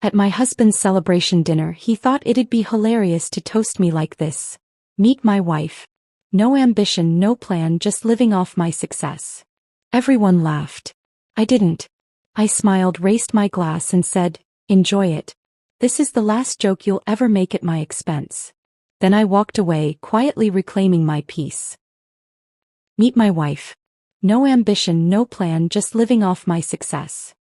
At my husband's celebration dinner, he thought it'd be hilarious to toast me like this. Meet my wife. No ambition, no plan, just living off my success. Everyone laughed. I didn't. I smiled, raised my glass and said, enjoy it. This is the last joke you'll ever make at my expense. Then I walked away, quietly reclaiming my peace. Meet my wife. No ambition, no plan, just living off my success.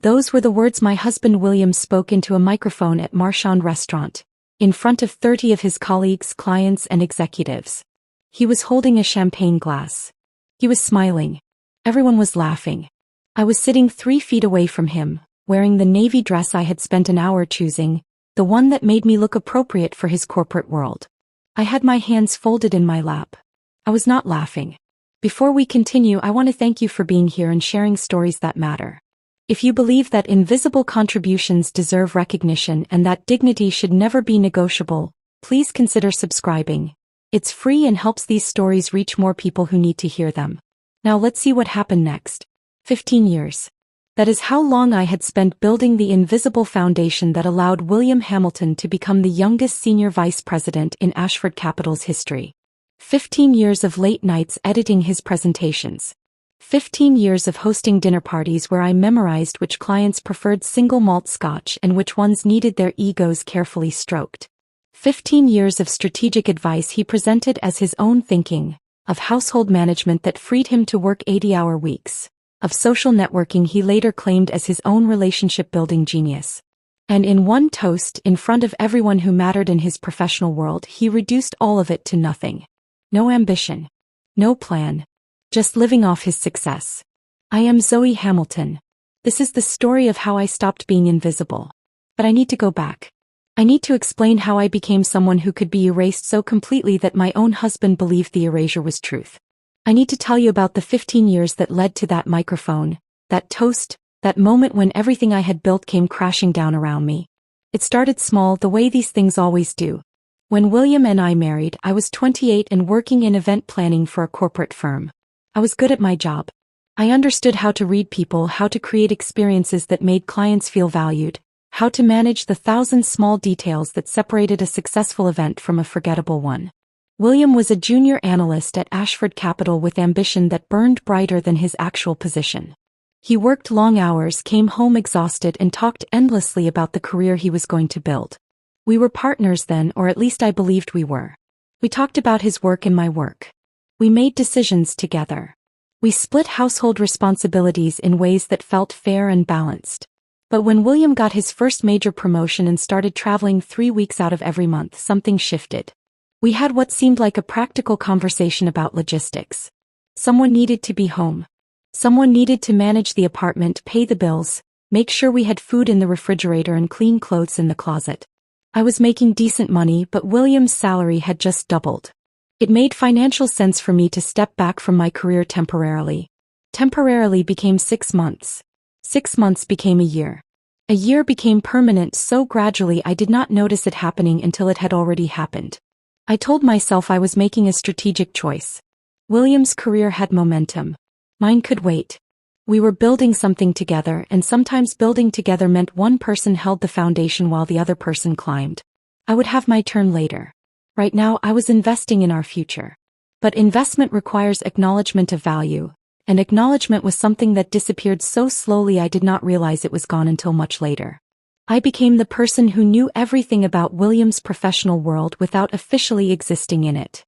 Those were the words my husband William spoke into a microphone at Marchand Restaurant, in front of 30 of his colleagues, clients, and executives. He was holding a champagne glass. He was smiling. Everyone was laughing. I was sitting 3 feet away from him, wearing the navy dress I had spent an hour choosing, the one that made me look appropriate for his corporate world. I had my hands folded in my lap. I was not laughing. Before we continue, I want to thank you for being here and sharing stories that matter. If you believe that invisible contributions deserve recognition and that dignity should never be negotiable, please consider subscribing. It's free and helps these stories reach more people who need to hear them. Now let's see what happened next. 15 years. That is how long I had spent building the invisible foundation that allowed William Hamilton to become the youngest senior vice president in Ashford Capital's history. 15 years of late nights editing his presentations. 15 years of hosting dinner parties where I memorized which clients preferred single malt scotch and which ones needed their egos carefully stroked. 15 years of strategic advice he presented as his own thinking, of household management that freed him to work 80-hour weeks, of social networking he later claimed as his own relationship-building genius. And in one toast, in front of everyone who mattered in his professional world, he reduced all of it to nothing. No ambition. No plan. Just living off his success. I am Zoe Hamilton. This is the story of how I stopped being invisible. But I need to go back. I need to explain how I became someone who could be erased so completely that my own husband believed the erasure was truth. I need to tell you about the 15 years that led to that microphone, that toast, that moment when everything I had built came crashing down around me. It started small, the way these things always do. When William and I married, I was 28 and working in event planning for a corporate firm. I was good at my job. I understood how to read people, how to create experiences that made clients feel valued, how to manage the 1,000 small details that separated a successful event from a forgettable one. William was a junior analyst at Ashford Capital with ambition that burned brighter than his actual position. He worked long hours, came home exhausted, and talked endlessly about the career he was going to build. We were partners then, or at least I believed we were. We talked about his work and my work. We made decisions together. We split household responsibilities in ways that felt fair and balanced. But when William got his first major promotion and started traveling 3 weeks out of every month, something shifted. We had what seemed like a practical conversation about logistics. Someone needed to be home. Someone needed to manage the apartment, pay the bills, make sure we had food in the refrigerator and clean clothes in the closet. I was making decent money, but William's salary had just doubled. It made financial sense for me to step back from my career temporarily. Temporarily became 6 months. 6 months became a year. A year became permanent so gradually I did not notice it happening until it had already happened. I told myself I was making a strategic choice. William's career had momentum. Mine could wait. We were building something together, and sometimes building together meant one person held the foundation while the other person climbed. I would have my turn later. Right now I was investing in our future. But investment requires acknowledgement of value, and acknowledgement was something that disappeared so slowly I did not realize it was gone until much later. I became the person who knew everything about William's professional world without officially existing in it.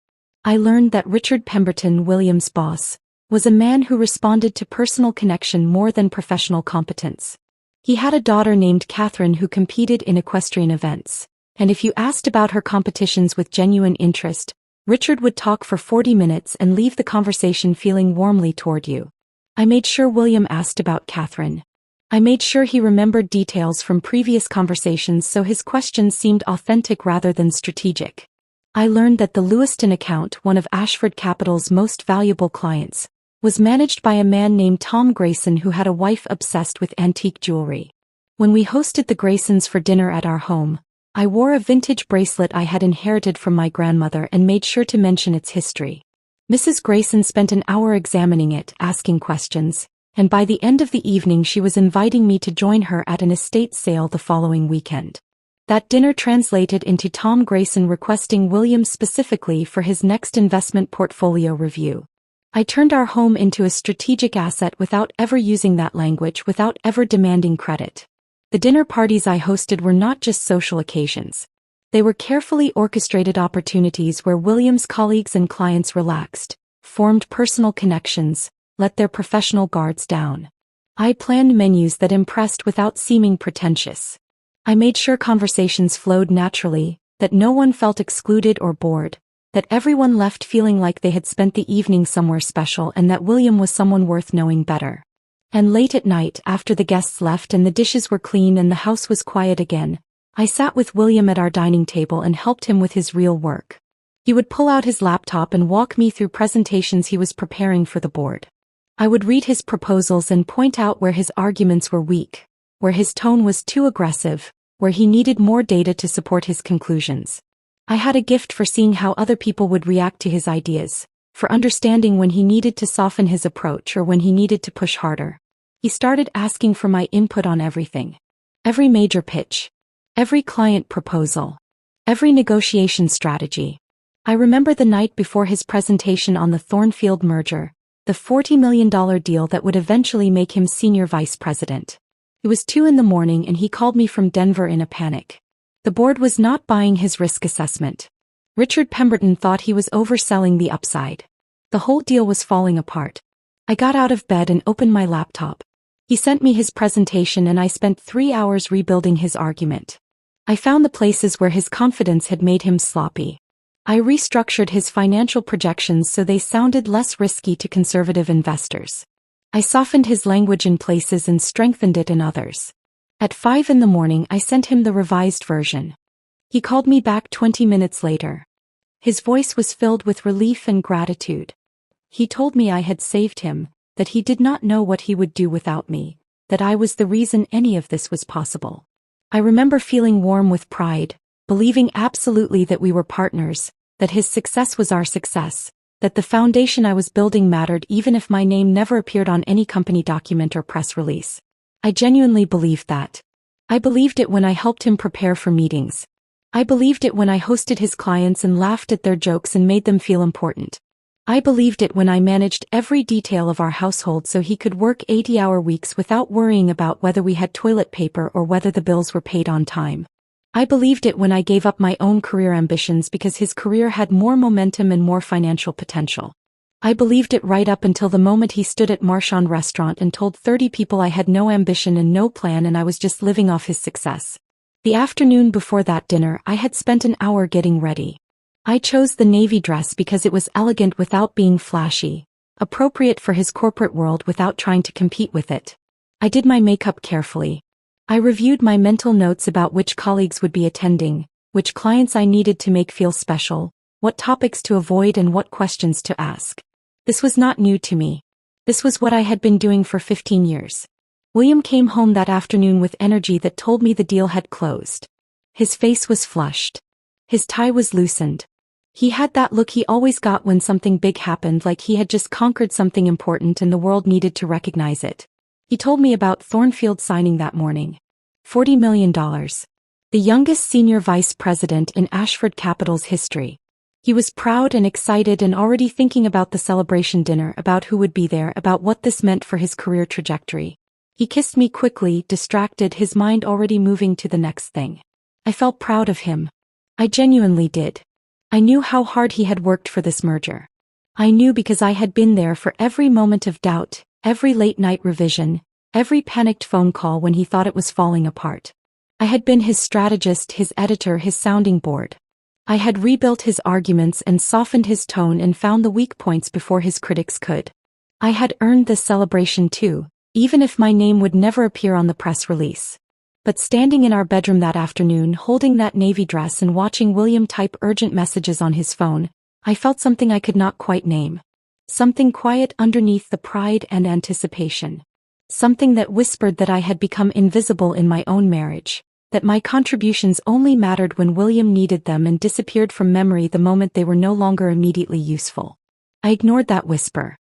I learned that Richard Pemberton, William's boss, was a man who responded to personal connection more than professional competence. He had a daughter named Catherine who competed in equestrian events, and if you asked about her competitions with genuine interest, Richard would talk for 40 minutes and leave the conversation feeling warmly toward you. I made sure William asked about Catherine. I made sure he remembered details from previous conversations so his questions seemed authentic rather than strategic. I learned that the Lewiston account, one of Ashford Capital's most valuable clients, was managed by a man named Tom Grayson who had a wife obsessed with antique jewelry. When we hosted the Graysons for dinner at our home, I wore a vintage bracelet I had inherited from my grandmother and made sure to mention its history. Mrs. Grayson spent an hour examining it, asking questions, and by the end of the evening she was inviting me to join her at an estate sale the following weekend. That dinner translated into Tom Grayson requesting William specifically for his next investment portfolio review. I turned our home into a strategic asset without ever using that language, without ever demanding credit. The dinner parties I hosted were not just social occasions. They were carefully orchestrated opportunities where William's colleagues and clients relaxed, formed personal connections, let their professional guards down. I planned menus that impressed without seeming pretentious. I made sure conversations flowed naturally, that no one felt excluded or bored, that everyone left feeling like they had spent the evening somewhere special and that William was someone worth knowing better. And late at night, after the guests left and the dishes were clean and the house was quiet again, I sat with William at our dining table and helped him with his real work. He would pull out his laptop and walk me through presentations he was preparing for the board. I would read his proposals and point out where his arguments were weak, where his tone was too aggressive, where he needed more data to support his conclusions. I had a gift for seeing how other people would react to his ideas, for understanding when he needed to soften his approach or when he needed to push harder. He started asking for my input on everything. Every major pitch. Every client proposal. Every negotiation strategy. I remember the night before his presentation on the Thornfield merger, the $40 million deal that would eventually make him senior vice president. It was 2 a.m. and he called me from Denver in a panic. The board was not buying his risk assessment. Richard Pemberton thought he was overselling the upside. The whole deal was falling apart. I got out of bed and opened my laptop. He sent me his presentation and I spent 3 hours rebuilding his argument. I found the places where his confidence had made him sloppy. I restructured his financial projections so they sounded less risky to conservative investors. I softened his language in places and strengthened it in others. At 5 a.m, I sent him the revised version. He called me back 20 minutes later. His voice was filled with relief and gratitude. He told me I had saved him, that he did not know what he would do without me, that I was the reason any of this was possible. I remember feeling warm with pride, believing absolutely that we were partners, that his success was our success, that the foundation I was building mattered even if my name never appeared on any company document or press release. I genuinely believed that. I believed it when I helped him prepare for meetings. I believed it when I hosted his clients and laughed at their jokes and made them feel important. I believed it when I managed every detail of our household so he could work 80-hour weeks without worrying about whether we had toilet paper or whether the bills were paid on time. I believed it when I gave up my own career ambitions because his career had more momentum and more financial potential. I believed it right up until the moment he stood at Marchand Restaurant and told 30 people I had no ambition and no plan and I was just living off his success. The afternoon before that dinner, I had spent an hour getting ready. I chose the navy dress because it was elegant without being flashy, appropriate for his corporate world without trying to compete with it. I did my makeup carefully. I reviewed my mental notes about which colleagues would be attending, which clients I needed to make feel special, what topics to avoid and what questions to ask. This was not new to me. This was what I had been doing for 15 years. William came home that afternoon with energy that told me the deal had closed. His face was flushed. His tie was loosened. He had that look he always got when something big happened, like he had just conquered something important and the world needed to recognize it. He told me about Thornfield signing that morning. $40 million. The youngest senior vice president in Ashford Capital's history. He was proud and excited and already thinking about the celebration dinner, about who would be there, about what this meant for his career trajectory. He kissed me quickly, distracted, his mind already moving to the next thing. I felt proud of him. I genuinely did. I knew how hard he had worked for this merger. I knew because I had been there for every moment of doubt, every late-night revision, every panicked phone call when he thought it was falling apart. I had been his strategist, his editor, his sounding board. I had rebuilt his arguments and softened his tone and found the weak points before his critics could. I had earned this celebration too, even if my name would never appear on the press release. But standing in our bedroom that afternoon, holding that navy dress and watching William type urgent messages on his phone, I felt something I could not quite name. Something quiet underneath the pride and anticipation. Something that whispered that I had become invisible in my own marriage, that my contributions only mattered when William needed them and disappeared from memory the moment they were no longer immediately useful. I ignored that whisper.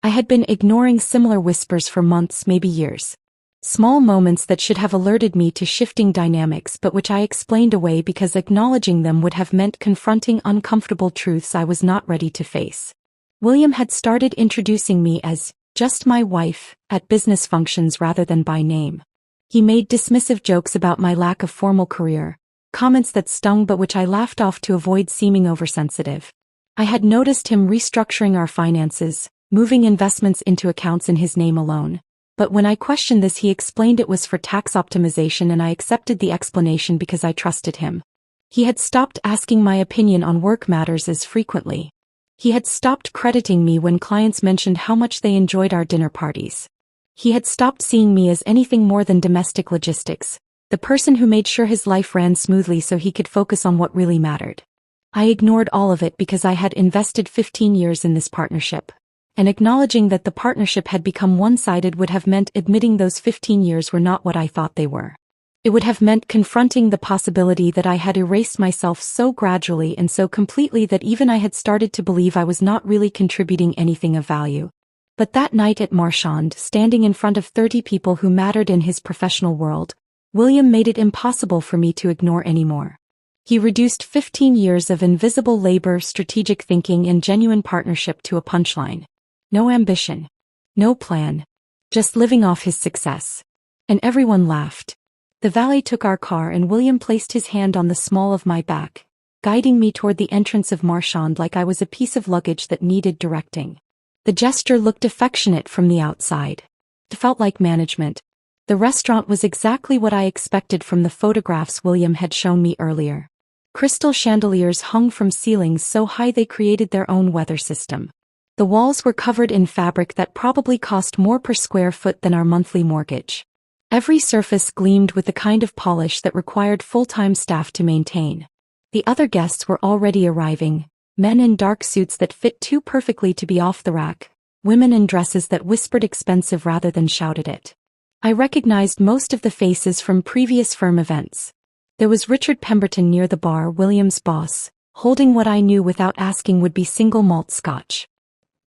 I had been ignoring similar whispers for months, maybe years. Small moments that should have alerted me to shifting dynamics but which I explained away because acknowledging them would have meant confronting uncomfortable truths I was not ready to face. William had started introducing me as just my wife at business functions rather than by name. He made dismissive jokes about my lack of formal career, comments that stung but which I laughed off to avoid seeming oversensitive. I had noticed him restructuring our finances, moving investments into accounts in his name alone. But when I questioned this, he explained it was for tax optimization, and I accepted the explanation because I trusted him. He had stopped asking my opinion on work matters as frequently. He had stopped crediting me when clients mentioned how much they enjoyed our dinner parties. He had stopped seeing me as anything more than domestic logistics, the person who made sure his life ran smoothly so he could focus on what really mattered. I ignored all of it because I had invested 15 years in this partnership. And acknowledging that the partnership had become one-sided would have meant admitting those 15 years were not what I thought they were. It would have meant confronting the possibility that I had erased myself so gradually and so completely that even I had started to believe I was not really contributing anything of value. But that night at Marchand, standing in front of 30 people who mattered in his professional world, William made it impossible for me to ignore anymore. He reduced 15 years of invisible labor, strategic thinking, and genuine partnership to a punchline. No ambition. No plan. Just living off his success. And everyone laughed. The valet took our car and William placed his hand on the small of my back, guiding me toward the entrance of Marchand like I was a piece of luggage that needed directing. The gesture looked affectionate from the outside. It felt like management. The restaurant was exactly what I expected from the photographs William had shown me earlier. Crystal chandeliers hung from ceilings so high they created their own weather system. The walls were covered in fabric that probably cost more per square foot than our monthly mortgage. Every surface gleamed with the kind of polish that required full-time staff to maintain. The other guests were already arriving, men in dark suits that fit too perfectly to be off the rack, women in dresses that whispered expensive rather than shouted it. I recognized most of the faces from previous firm events. There was Richard Pemberton near the bar, William's boss, holding what I knew without asking would be single malt scotch.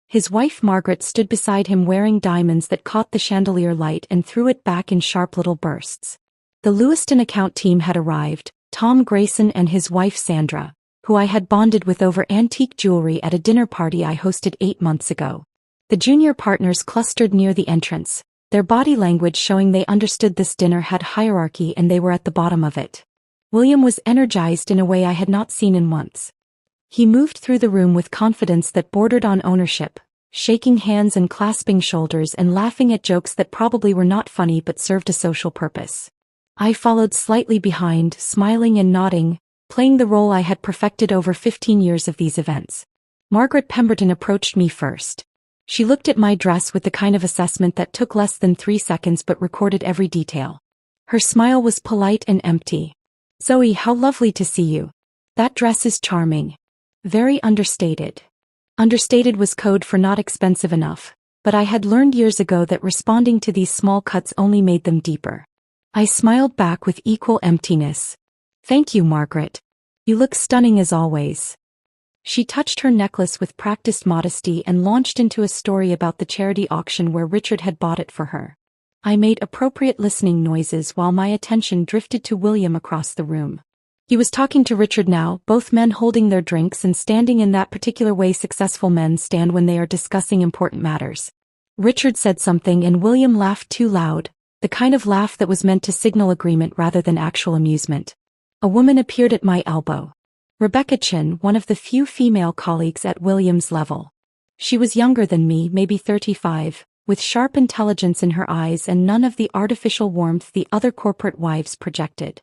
His wife Margaret stood beside him wearing diamonds that caught the chandelier light and threw it back in sharp little bursts. The Lewiston account team had arrived, Tom Grayson and his wife Sandra, who I had bonded with over antique jewelry at a dinner party I hosted 8 months ago. The junior partners clustered near the entrance, their body language showing they understood this dinner had hierarchy and they were at the bottom of it. William was energized in a way I had not seen in months. He moved through the room with confidence that bordered on ownership, shaking hands and clasping shoulders and laughing at jokes that probably were not funny but served a social purpose. I followed slightly behind, smiling and nodding, playing the role I had perfected over 15 years of these events. Margaret Pemberton approached me first. She looked at my dress with the kind of assessment that took less than 3 seconds but recorded every detail. Her smile was polite and empty. "Zoe, how lovely to see you. That dress is charming." Very understated. Understated was code for not expensive enough, but I had learned years ago that responding to these small cuts only made them deeper. I smiled back with equal emptiness. "Thank you, Margaret. You look stunning as always." She touched her necklace with practiced modesty and launched into a story about the charity auction where Richard had bought it for her. I made appropriate listening noises while my attention drifted to William across the room. He was talking to Richard now, both men holding their drinks and standing in that particular way successful men stand when they are discussing important matters. Richard said something and William laughed too loud, the kind of laugh that was meant to signal agreement rather than actual amusement. A woman appeared at my elbow. Rebecca Chin, one of the few female colleagues at William's level. She was younger than me, maybe 35, with sharp intelligence in her eyes and none of the artificial warmth the other corporate wives projected.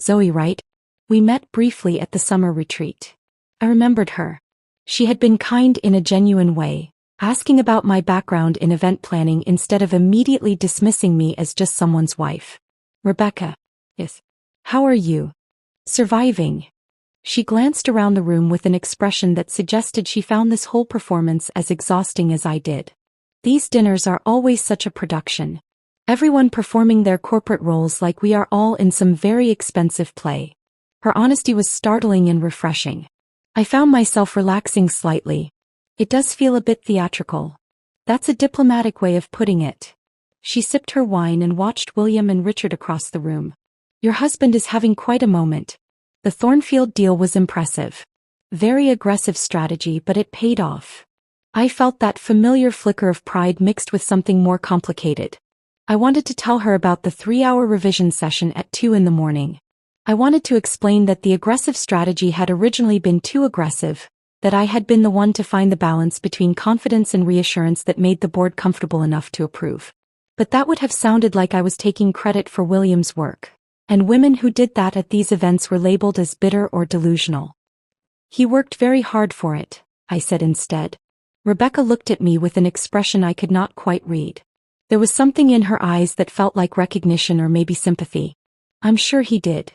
"Zoe, right? We met briefly at the summer retreat." I remembered her. She had been kind in a genuine way, asking about my background in event planning instead of immediately dismissing me as just someone's wife. "Rebecca." "Yes. How are you?" "Surviving." She glanced around the room with an expression that suggested she found this whole performance as exhausting as I did. These dinners are always such a production. Everyone performing their corporate roles like we are all in some very expensive play. Her honesty was startling and refreshing. I found myself relaxing slightly. It does feel a bit theatrical. That's a diplomatic way of putting it. She sipped her wine and watched William and Richard across the room. Your husband is having quite a moment. The Thornfield deal was impressive. Very aggressive strategy, but it paid off. I felt that familiar flicker of pride mixed with something more complicated. I wanted to tell her about the 3-hour revision session at 2 in the morning. I wanted to explain that the aggressive strategy had originally been too aggressive, that I had been the one to find the balance between confidence and reassurance that made the board comfortable enough to approve. But that would have sounded like I was taking credit for William's work, and women who did that at these events were labeled as bitter or delusional. He worked very hard for it, I said instead. Rebecca looked at me with an expression I could not quite read. There was something in her eyes that felt like recognition or maybe sympathy. I'm sure he did.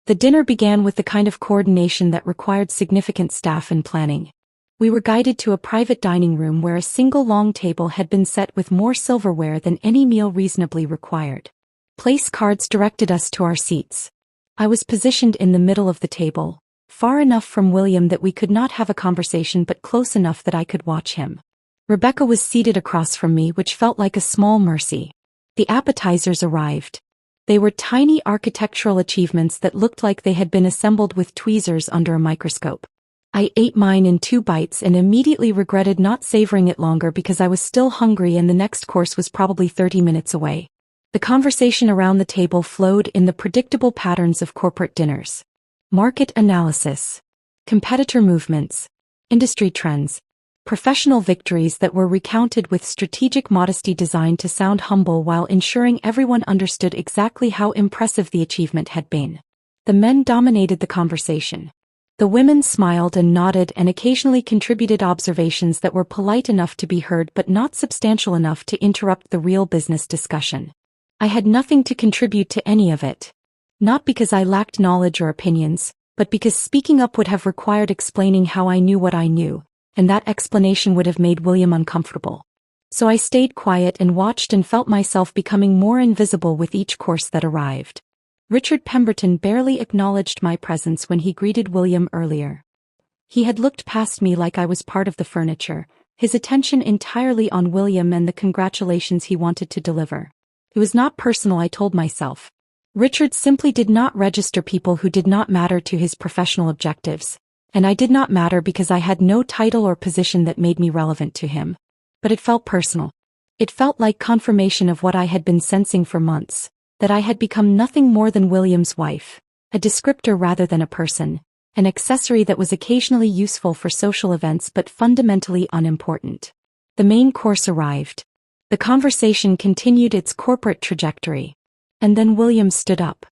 The dinner began with the kind of coordination that required significant staff and planning. We were guided to a private dining room where a single long table had been set with more silverware than any meal reasonably required. Place cards directed us to our seats. I was positioned in the middle of the table, far enough from William that we could not have a conversation but close enough that I could watch him. Rebecca was seated across from me, which felt like a small mercy. The appetizers arrived. They were tiny architectural achievements that looked like they had been assembled with tweezers under a microscope. I ate mine in 2 bites and immediately regretted not savoring it longer because I was still hungry and the next course was probably 30 minutes away. The conversation around the table flowed in the predictable patterns of corporate dinners. Market analysis, competitor movements, industry trends, professional victories that were recounted with strategic modesty designed to sound humble while ensuring everyone understood exactly how impressive the achievement had been. The men dominated the conversation. The women smiled and nodded and occasionally contributed observations that were polite enough to be heard but not substantial enough to interrupt the real business discussion. I had nothing to contribute to any of it. Not because I lacked knowledge or opinions, but because speaking up would have required explaining how I knew what I knew, and that explanation would have made William uncomfortable. So I stayed quiet and watched and felt myself becoming more invisible with each course that arrived. Richard Pemberton barely acknowledged my presence when he greeted William earlier. He had looked past me like I was part of the furniture, his attention entirely on William and the congratulations he wanted to deliver. It was not personal, I told myself. Richard simply did not register people who did not matter to his professional objectives, and I did not matter because I had no title or position that made me relevant to him. But it felt personal. It felt like confirmation of what I had been sensing for months, that I had become nothing more than William's wife, a descriptor rather than a person, an accessory that was occasionally useful for social events but fundamentally unimportant. The main course arrived. The conversation continued its corporate trajectory. And then William stood up.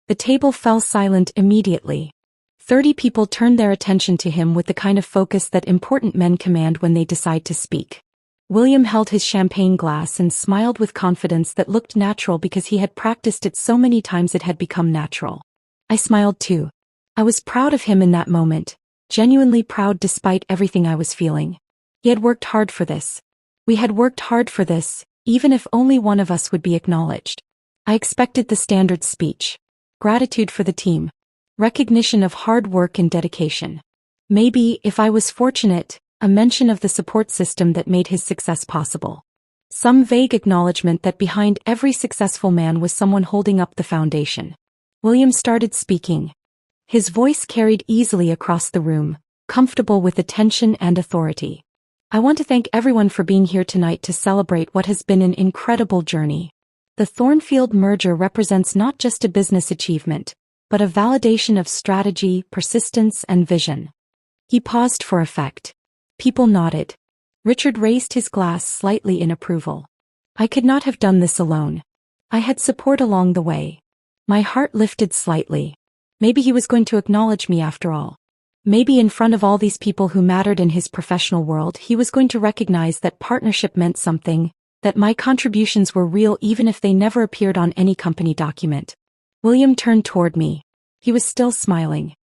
The table fell silent immediately. 30 people turned their attention to him with the kind of focus that important men command when they decide to speak. William held his champagne glass and smiled with confidence that looked natural because he had practiced it so many times it had become natural. I smiled too. I was proud of him in that moment, genuinely proud despite everything I was feeling. He had worked hard for this. We had worked hard for this, even if only one of us would be acknowledged. I expected the standard speech. Gratitude for the team. Recognition of hard work and dedication. Maybe, if I was fortunate, a mention of the support system that made his success possible. Some vague acknowledgement that behind every successful man was someone holding up the foundation. William started speaking. His voice carried easily across the room, comfortable with attention and authority. I want to thank everyone for being here tonight to celebrate what has been an incredible journey. The Thornfield merger represents not just a business achievement, but a validation of strategy, persistence, and vision. He paused for effect. People nodded. Richard raised his glass slightly in approval. I could not have done this alone. I had support along the way. My heart lifted slightly. Maybe he was going to acknowledge me after all. Maybe in front of all these people who mattered in his professional world he was going to recognize that partnership meant something, that my contributions were real even if they never appeared on any company document. William turned toward me. He was still smiling.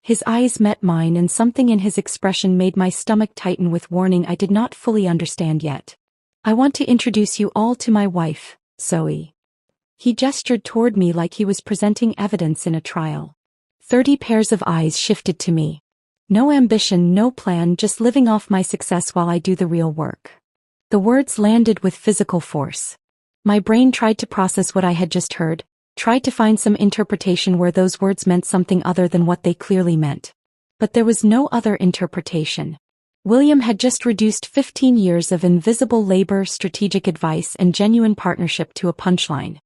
His eyes met mine and something in his expression made my stomach tighten with warning I did not fully understand yet. I want to introduce you all to my wife, Zoe. He gestured toward me like he was presenting evidence in a trial. 30 pairs of eyes shifted to me. No ambition, no plan, just living off my success while I do the real work. The words landed with physical force. My brain tried to process what I had just heard, tried to find some interpretation where those words meant something other than what they clearly meant. But there was no other interpretation. William had just reduced 15 years of invisible labor, strategic advice, and genuine partnership to a punchline.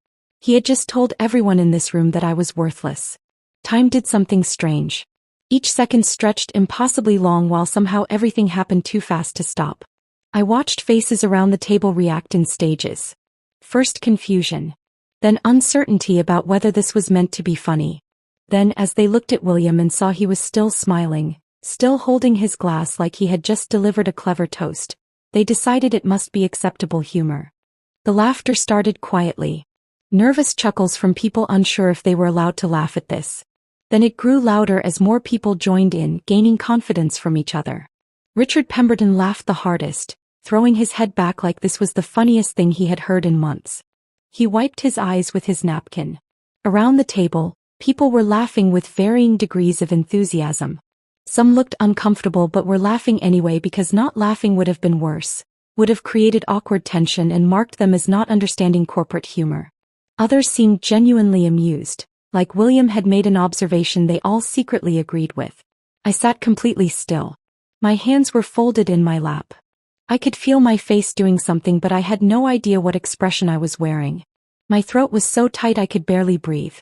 He had just told everyone in this room that I was worthless. Time did something strange. Each second stretched impossibly long while somehow everything happened too fast to stop. I watched faces around the table react in stages. First confusion. Then uncertainty about whether this was meant to be funny. Then, as they looked at William and saw he was still smiling, still holding his glass like he had just delivered a clever toast, they decided it must be acceptable humor. The laughter started quietly. Nervous chuckles from people unsure if they were allowed to laugh at this. Then it grew louder as more people joined in, gaining confidence from each other. Richard Pemberton laughed the hardest, throwing his head back like this was the funniest thing he had heard in months. He wiped his eyes with his napkin. Around the table, people were laughing with varying degrees of enthusiasm. Some looked uncomfortable but were laughing anyway because not laughing would have been worse, would have created awkward tension and marked them as not understanding corporate humor. Others seemed genuinely amused, like William had made an observation they all secretly agreed with. I sat completely still. My hands were folded in my lap. I could feel my face doing something but I had no idea what expression I was wearing. My throat was so tight I could barely breathe.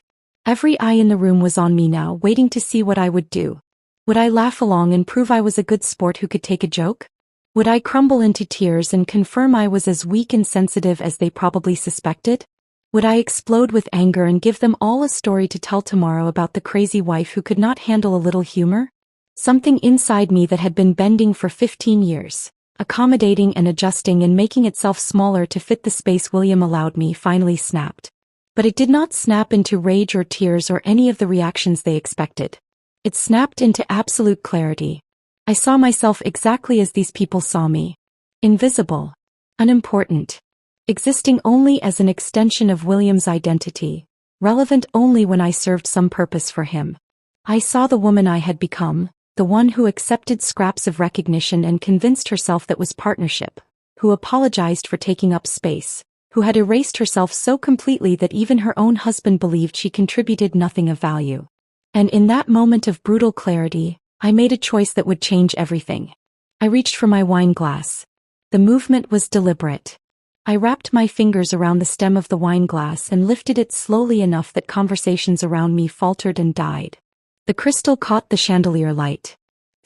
Every eye in the room was on me now, waiting to see what I would do. Would I laugh along and prove I was a good sport who could take a joke? Would I crumble into tears and confirm I was as weak and sensitive as they probably suspected? Would I explode with anger and give them all a story to tell tomorrow about the crazy wife who could not handle a little humor? Something inside me that had been bending for 15 years, accommodating and adjusting and making itself smaller to fit the space William allowed me, finally snapped. But it did not snap into rage or tears or any of the reactions they expected. It snapped into absolute clarity. I saw myself exactly as these people saw me. Invisible. Unimportant. Existing only as an extension of William's identity. Relevant only when I served some purpose for him. I saw the woman I had become, the one who accepted scraps of recognition and convinced herself that was partnership, who apologized for taking up space, who had erased herself so completely that even her own husband believed she contributed nothing of value. And in that moment of brutal clarity, I made a choice that would change everything. I reached for my wine glass. The movement was deliberate. I wrapped my fingers around the stem of the wine glass and lifted it slowly enough that conversations around me faltered and died. The crystal caught the chandelier light.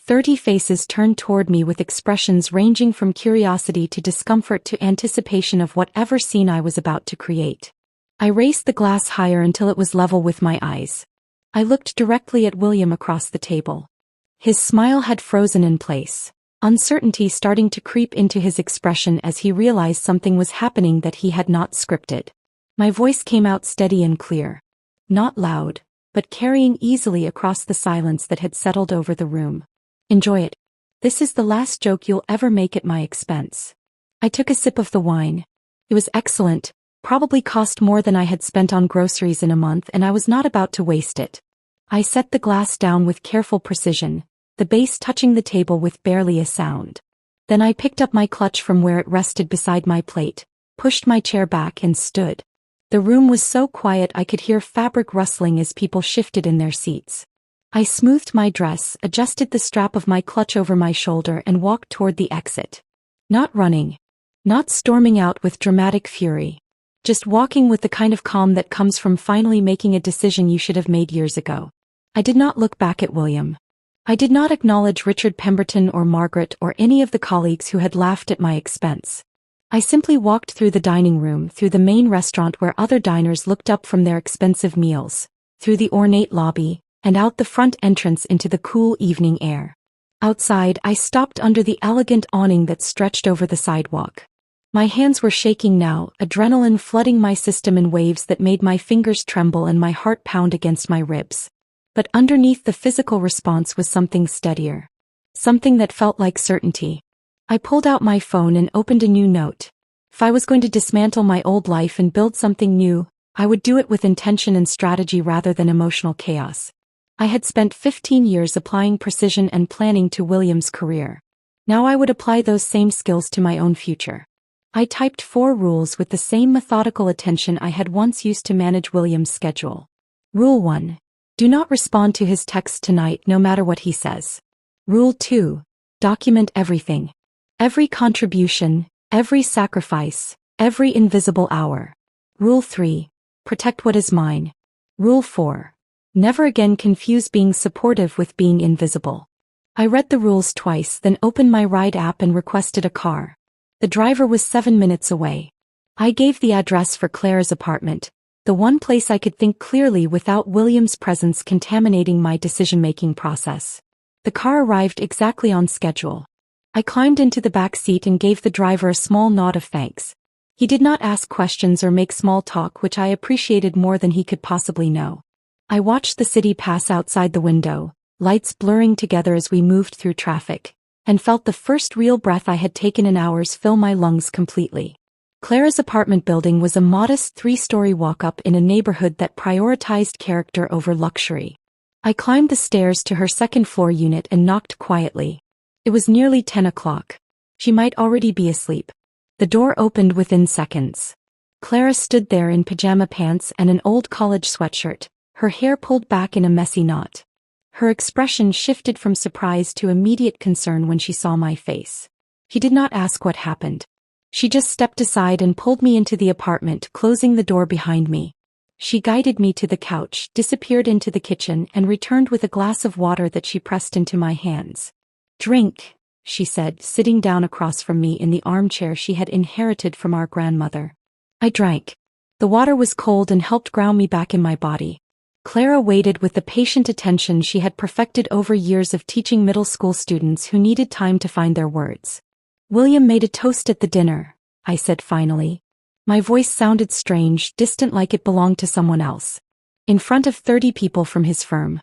30 faces turned toward me with expressions ranging from curiosity to discomfort to anticipation of whatever scene I was about to create. I raised the glass higher until it was level with my eyes. I looked directly at William across the table. His smile had frozen in place, uncertainty starting to creep into his expression as he realized something was happening that he had not scripted. My voice came out steady and clear. Not loud, but carrying easily across the silence that had settled over the room. Enjoy it. This is the last joke you'll ever make at my expense. I took a sip of the wine. It was excellent. Probably cost more than I had spent on groceries in a month, and I was not about to waste it. I set the glass down with careful precision, the base touching the table with barely a sound. Then I picked up my clutch from where it rested beside my plate, pushed my chair back and stood. The room was so quiet I could hear fabric rustling as people shifted in their seats. I smoothed my dress, adjusted the strap of my clutch over my shoulder and walked toward the exit. Not running. Not storming out with dramatic fury. Just walking with the kind of calm that comes from finally making a decision you should have made years ago. I did not look back at William. I did not acknowledge Richard Pemberton or Margaret or any of the colleagues who had laughed at my expense. I simply walked through the dining room, through the main restaurant where other diners looked up from their expensive meals, through the ornate lobby, and out the front entrance into the cool evening air. Outside, I stopped under the elegant awning that stretched over the sidewalk. My hands were shaking now, adrenaline flooding my system in waves that made my fingers tremble and my heart pound against my ribs. But underneath the physical response was something steadier. Something that felt like certainty. I pulled out my phone and opened a new note. If I was going to dismantle my old life and build something new, I would do it with intention and strategy rather than emotional chaos. I had spent 15 years applying precision and planning to William's career. Now I would apply those same skills to my own future. I typed 4 rules with the same methodical attention I had once used to manage William's schedule. Rule 1. Do not respond to his text tonight no matter what he says. Rule 2. Document everything. Every contribution, every sacrifice, every invisible hour. Rule 3. Protect what is mine. Rule 4. Never again confuse being supportive with being invisible. I read the rules twice, then opened my ride app and requested a car. The driver was 7 minutes away. I gave the address for Clara's apartment, the one place I could think clearly without William's presence contaminating my decision-making process. The car arrived exactly on schedule. I climbed into the back seat and gave the driver a small nod of thanks. He did not ask questions or make small talk, which I appreciated more than he could possibly know. I watched the city pass outside the window, lights blurring together as we moved through traffic, and felt the first real breath I had taken in hours fill my lungs completely. Clara's apartment building was a modest 3-story walk-up in a neighborhood that prioritized character over luxury. I climbed the stairs to her second-floor unit and knocked quietly. It was nearly 10 o'clock. She might already be asleep. The door opened within seconds. Clara stood there in pajama pants and an old college sweatshirt, her hair pulled back in a messy knot. Her expression shifted from surprise to immediate concern when she saw my face. She did not ask what happened. She just stepped aside and pulled me into the apartment, closing the door behind me. She guided me to the couch, disappeared into the kitchen, and returned with a glass of water that she pressed into my hands. "Drink," she said, sitting down across from me in the armchair she had inherited from our grandmother. I drank. The water was cold and helped ground me back in my body. Clara waited with the patient attention she had perfected over years of teaching middle school students who needed time to find their words. "William made a toast at the dinner," I said finally. My voice sounded strange, distant, like it belonged to someone else. "In front of 30 people from his firm.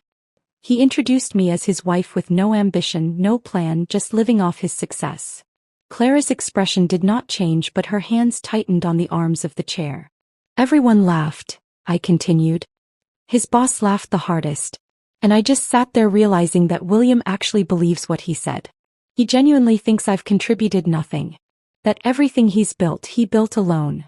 He introduced me as his wife with no ambition, no plan, just living off his success." Clara's expression did not change, but her hands tightened on the arms of the chair. "Everyone laughed," I continued. "His boss laughed the hardest. And I just sat there realizing that William actually believes what he said. He genuinely thinks I've contributed nothing. That everything he's built, he built alone."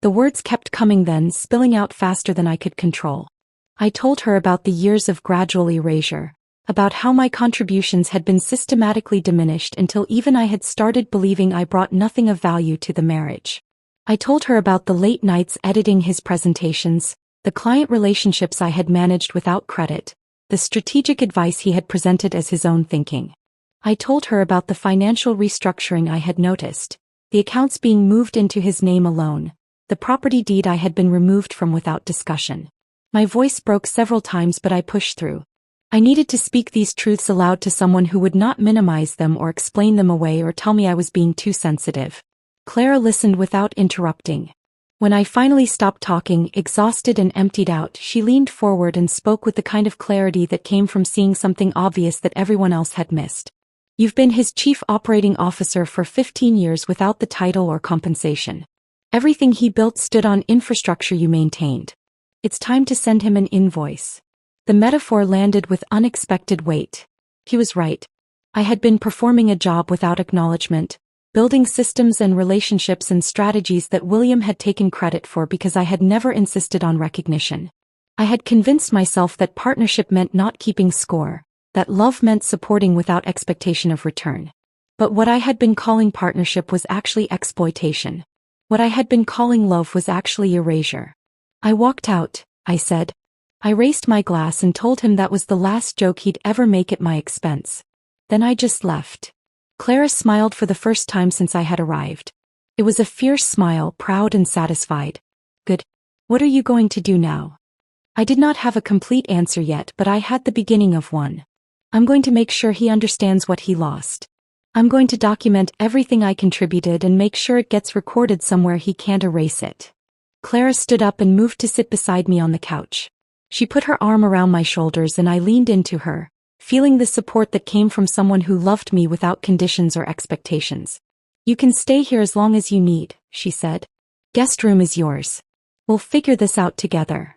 The words kept coming then, spilling out faster than I could control. I told her about the years of gradual erasure, about how my contributions had been systematically diminished until even I had started believing I brought nothing of value to the marriage. I told her about the late nights editing his presentations, the client relationships I had managed without credit, the strategic advice he had presented as his own thinking. I told her about the financial restructuring I had noticed, the accounts being moved into his name alone, the property deed I had been removed from without discussion. My voice broke several times, but I pushed through. I needed to speak these truths aloud to someone who would not minimize them or explain them away or tell me I was being too sensitive. Clara listened without interrupting. When I finally stopped talking, exhausted and emptied out, she leaned forward and spoke with the kind of clarity that came from seeing something obvious that everyone else had missed. "You've been his chief operating officer for 15 years without the title or compensation. Everything he built stood on infrastructure you maintained. It's time to send him an invoice." The metaphor landed with unexpected weight. He was right. I had been performing a job without acknowledgement, building systems and relationships and strategies that William had taken credit for because I had never insisted on recognition. I had convinced myself that partnership meant not keeping score, that love meant supporting without expectation of return. But what I had been calling partnership was actually exploitation. What I had been calling love was actually erasure. "I walked out," I said. I raised my glass and told him that was the last joke he'd ever make at my expense. Then I just left. Clara smiled for the first time since I had arrived. It was a fierce smile, proud and satisfied. "Good. What are you going to do now?" I did not have a complete answer yet, but I had the beginning of one. "I'm going to make sure he understands what he lost. I'm going to document everything I contributed and make sure it gets recorded somewhere he can't erase it." Clara stood up and moved to sit beside me on the couch. She put her arm around my shoulders and I leaned into her, feeling the support that came from someone who loved me without conditions or expectations. "You can stay here as long as you need," she said. "Guest room is yours. We'll figure this out together."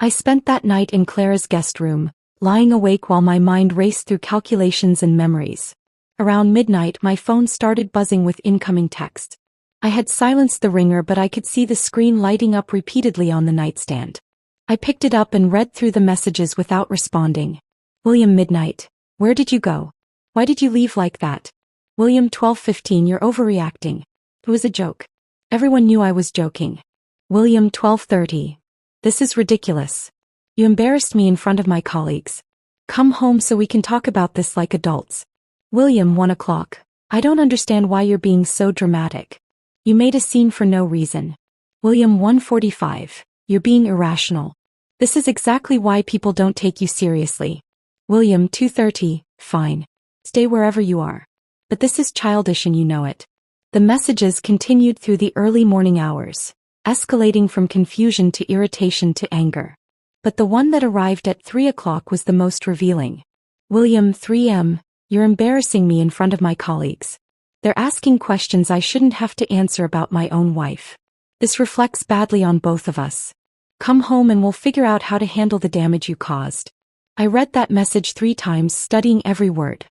I spent that night in Clara's guest room, lying awake while my mind raced through calculations and memories. Around midnight, my phone started buzzing with incoming text. I had silenced the ringer, but I could see the screen lighting up repeatedly on the nightstand. I picked it up and read through the messages without responding. William, midnight. Where did you go? Why did you leave like that? William, 12:15. You're overreacting. It was a joke. Everyone knew I was joking. William, 12:30. This is ridiculous. You embarrassed me in front of my colleagues. Come home so we can talk about this like adults. William, 1 o'clock. I don't understand why you're being so dramatic. You made a scene for no reason. William, 1:45. You're being irrational. This is exactly why people don't take you seriously. William, 2:30. Fine. Stay wherever you are. But this is childish and you know it. The messages continued through the early morning hours, escalating from confusion to irritation to anger. But the one that arrived at 3 o'clock was the most revealing. William, 3 m. You're embarrassing me in front of my colleagues. They're asking questions I shouldn't have to answer about my own wife. This reflects badly on both of us. Come home and we'll figure out how to handle the damage you caused. I read that message 3 times, studying every word.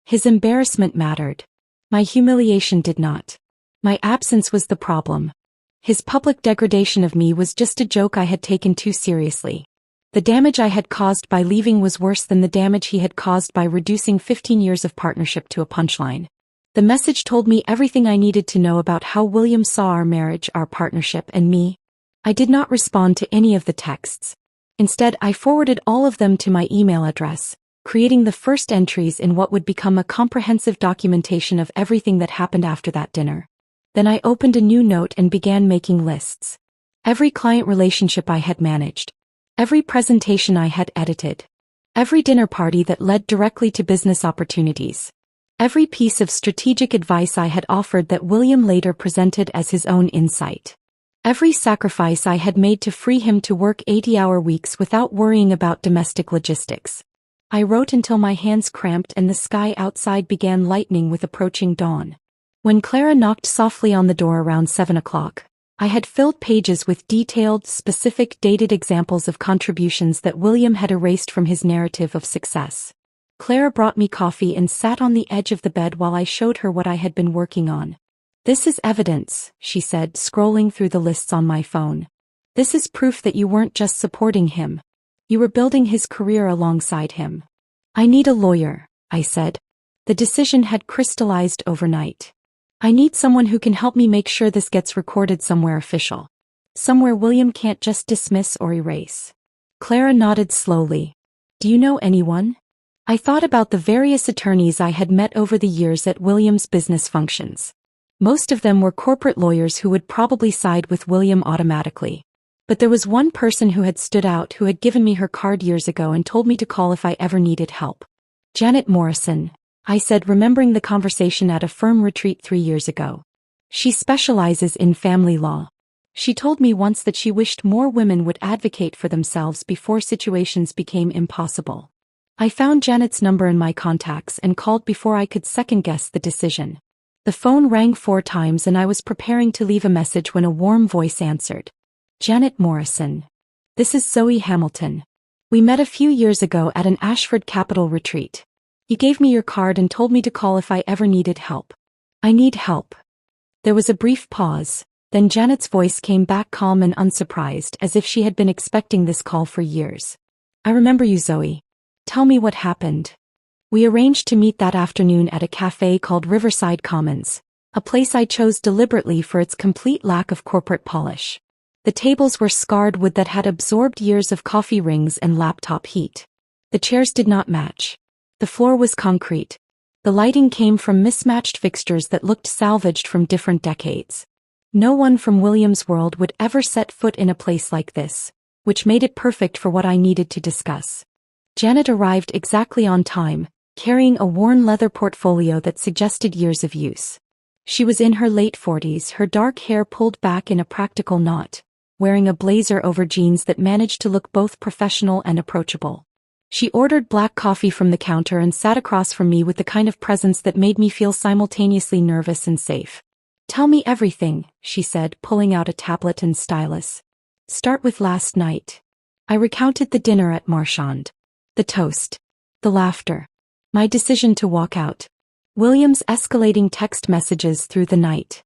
His embarrassment mattered. My humiliation did not. My absence was the problem. His public degradation of me was just a joke I had taken too seriously. The damage I had caused by leaving was worse than the damage he had caused by reducing 15 years of partnership to a punchline. The message told me everything I needed to know about how William saw our marriage, our partnership, and me. I did not respond to any of the texts. Instead, I forwarded all of them to my email address, creating the first entries in what would become a comprehensive documentation of everything that happened after that dinner. Then I opened a new note and began making lists. Every client relationship I had managed. Every presentation I had edited. Every dinner party that led directly to business opportunities. Every piece of strategic advice I had offered that William later presented as his own insight. Every sacrifice I had made to free him to work 80-hour weeks without worrying about domestic logistics. I wrote until my hands cramped and the sky outside began lightening with approaching dawn. When Clara knocked softly on the door around 7 o'clock, I had filled pages with detailed, specific, dated examples of contributions that William had erased from his narrative of success. Clara brought me coffee and sat on the edge of the bed while I showed her what I had been working on. This is evidence, she said, scrolling through the lists on my phone. This is proof that you weren't just supporting him. You were building his career alongside him. I need a lawyer, I said. The decision had crystallized overnight. I need someone who can help me make sure this gets recorded somewhere official. Somewhere William can't just dismiss or erase. Clara nodded slowly. Do you know anyone? I thought about the various attorneys I had met over the years at William's business functions. Most of them were corporate lawyers who would probably side with William automatically. But there was one person who had stood out, who had given me her card years ago and told me to call if I ever needed help. Janet Morrison, I said, remembering the conversation at a firm retreat 3 years ago. She specializes in family law. She told me once that she wished more women would advocate for themselves before situations became impossible. I found Janet's number in my contacts and called before I could second-guess the decision. The phone rang 4 times and I was preparing to leave a message when a warm voice answered. Janet Morrison. This is Zoe Hamilton. We met a few years ago at an Ashford Capital retreat. You gave me your card and told me to call if I ever needed help. I need help. There was a brief pause, then Janet's voice came back calm and unsurprised, as if she had been expecting this call for years. I remember you, Zoe. Tell me what happened. We arranged to meet that afternoon at a cafe called Riverside Commons, a place I chose deliberately for its complete lack of corporate polish. The tables were scarred wood that had absorbed years of coffee rings and laptop heat. The chairs did not match. The floor was concrete. The lighting came from mismatched fixtures that looked salvaged from different decades. No one from William's world would ever set foot in a place like this, which made it perfect for what I needed to discuss. Janet arrived exactly on time, carrying a worn leather portfolio that suggested years of use. She was in her late 40s, her dark hair pulled back in a practical knot, wearing a blazer over jeans that managed to look both professional and approachable. She ordered black coffee from the counter and sat across from me with the kind of presence that made me feel simultaneously nervous and safe. Tell me everything, she said, pulling out a tablet and stylus. Start with last night. I recounted the dinner at Marchand. The toast. The laughter. My decision to walk out. William's escalating text messages through the night.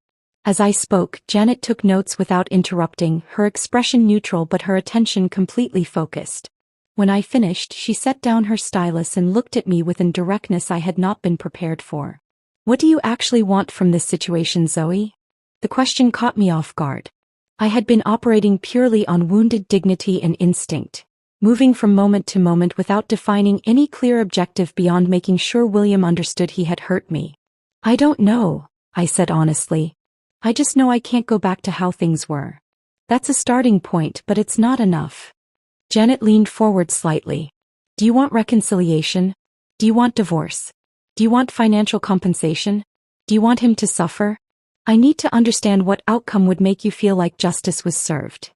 As I spoke, Janet took notes without interrupting, her expression neutral but her attention completely focused. When I finished, she set down her stylus and looked at me with a directness I had not been prepared for. "What do you actually want from this situation, Zoe?" The question caught me off guard. I had been operating purely on wounded dignity and instinct, moving from moment to moment without defining any clear objective beyond making sure William understood he had hurt me. "I don't know," I said honestly. "I just know I can't go back to how things were." "That's a starting point, but it's not enough." Janet leaned forward slightly. "Do you want reconciliation? Do you want divorce? Do you want financial compensation? Do you want him to suffer? I need to understand what outcome would make you feel like justice was served."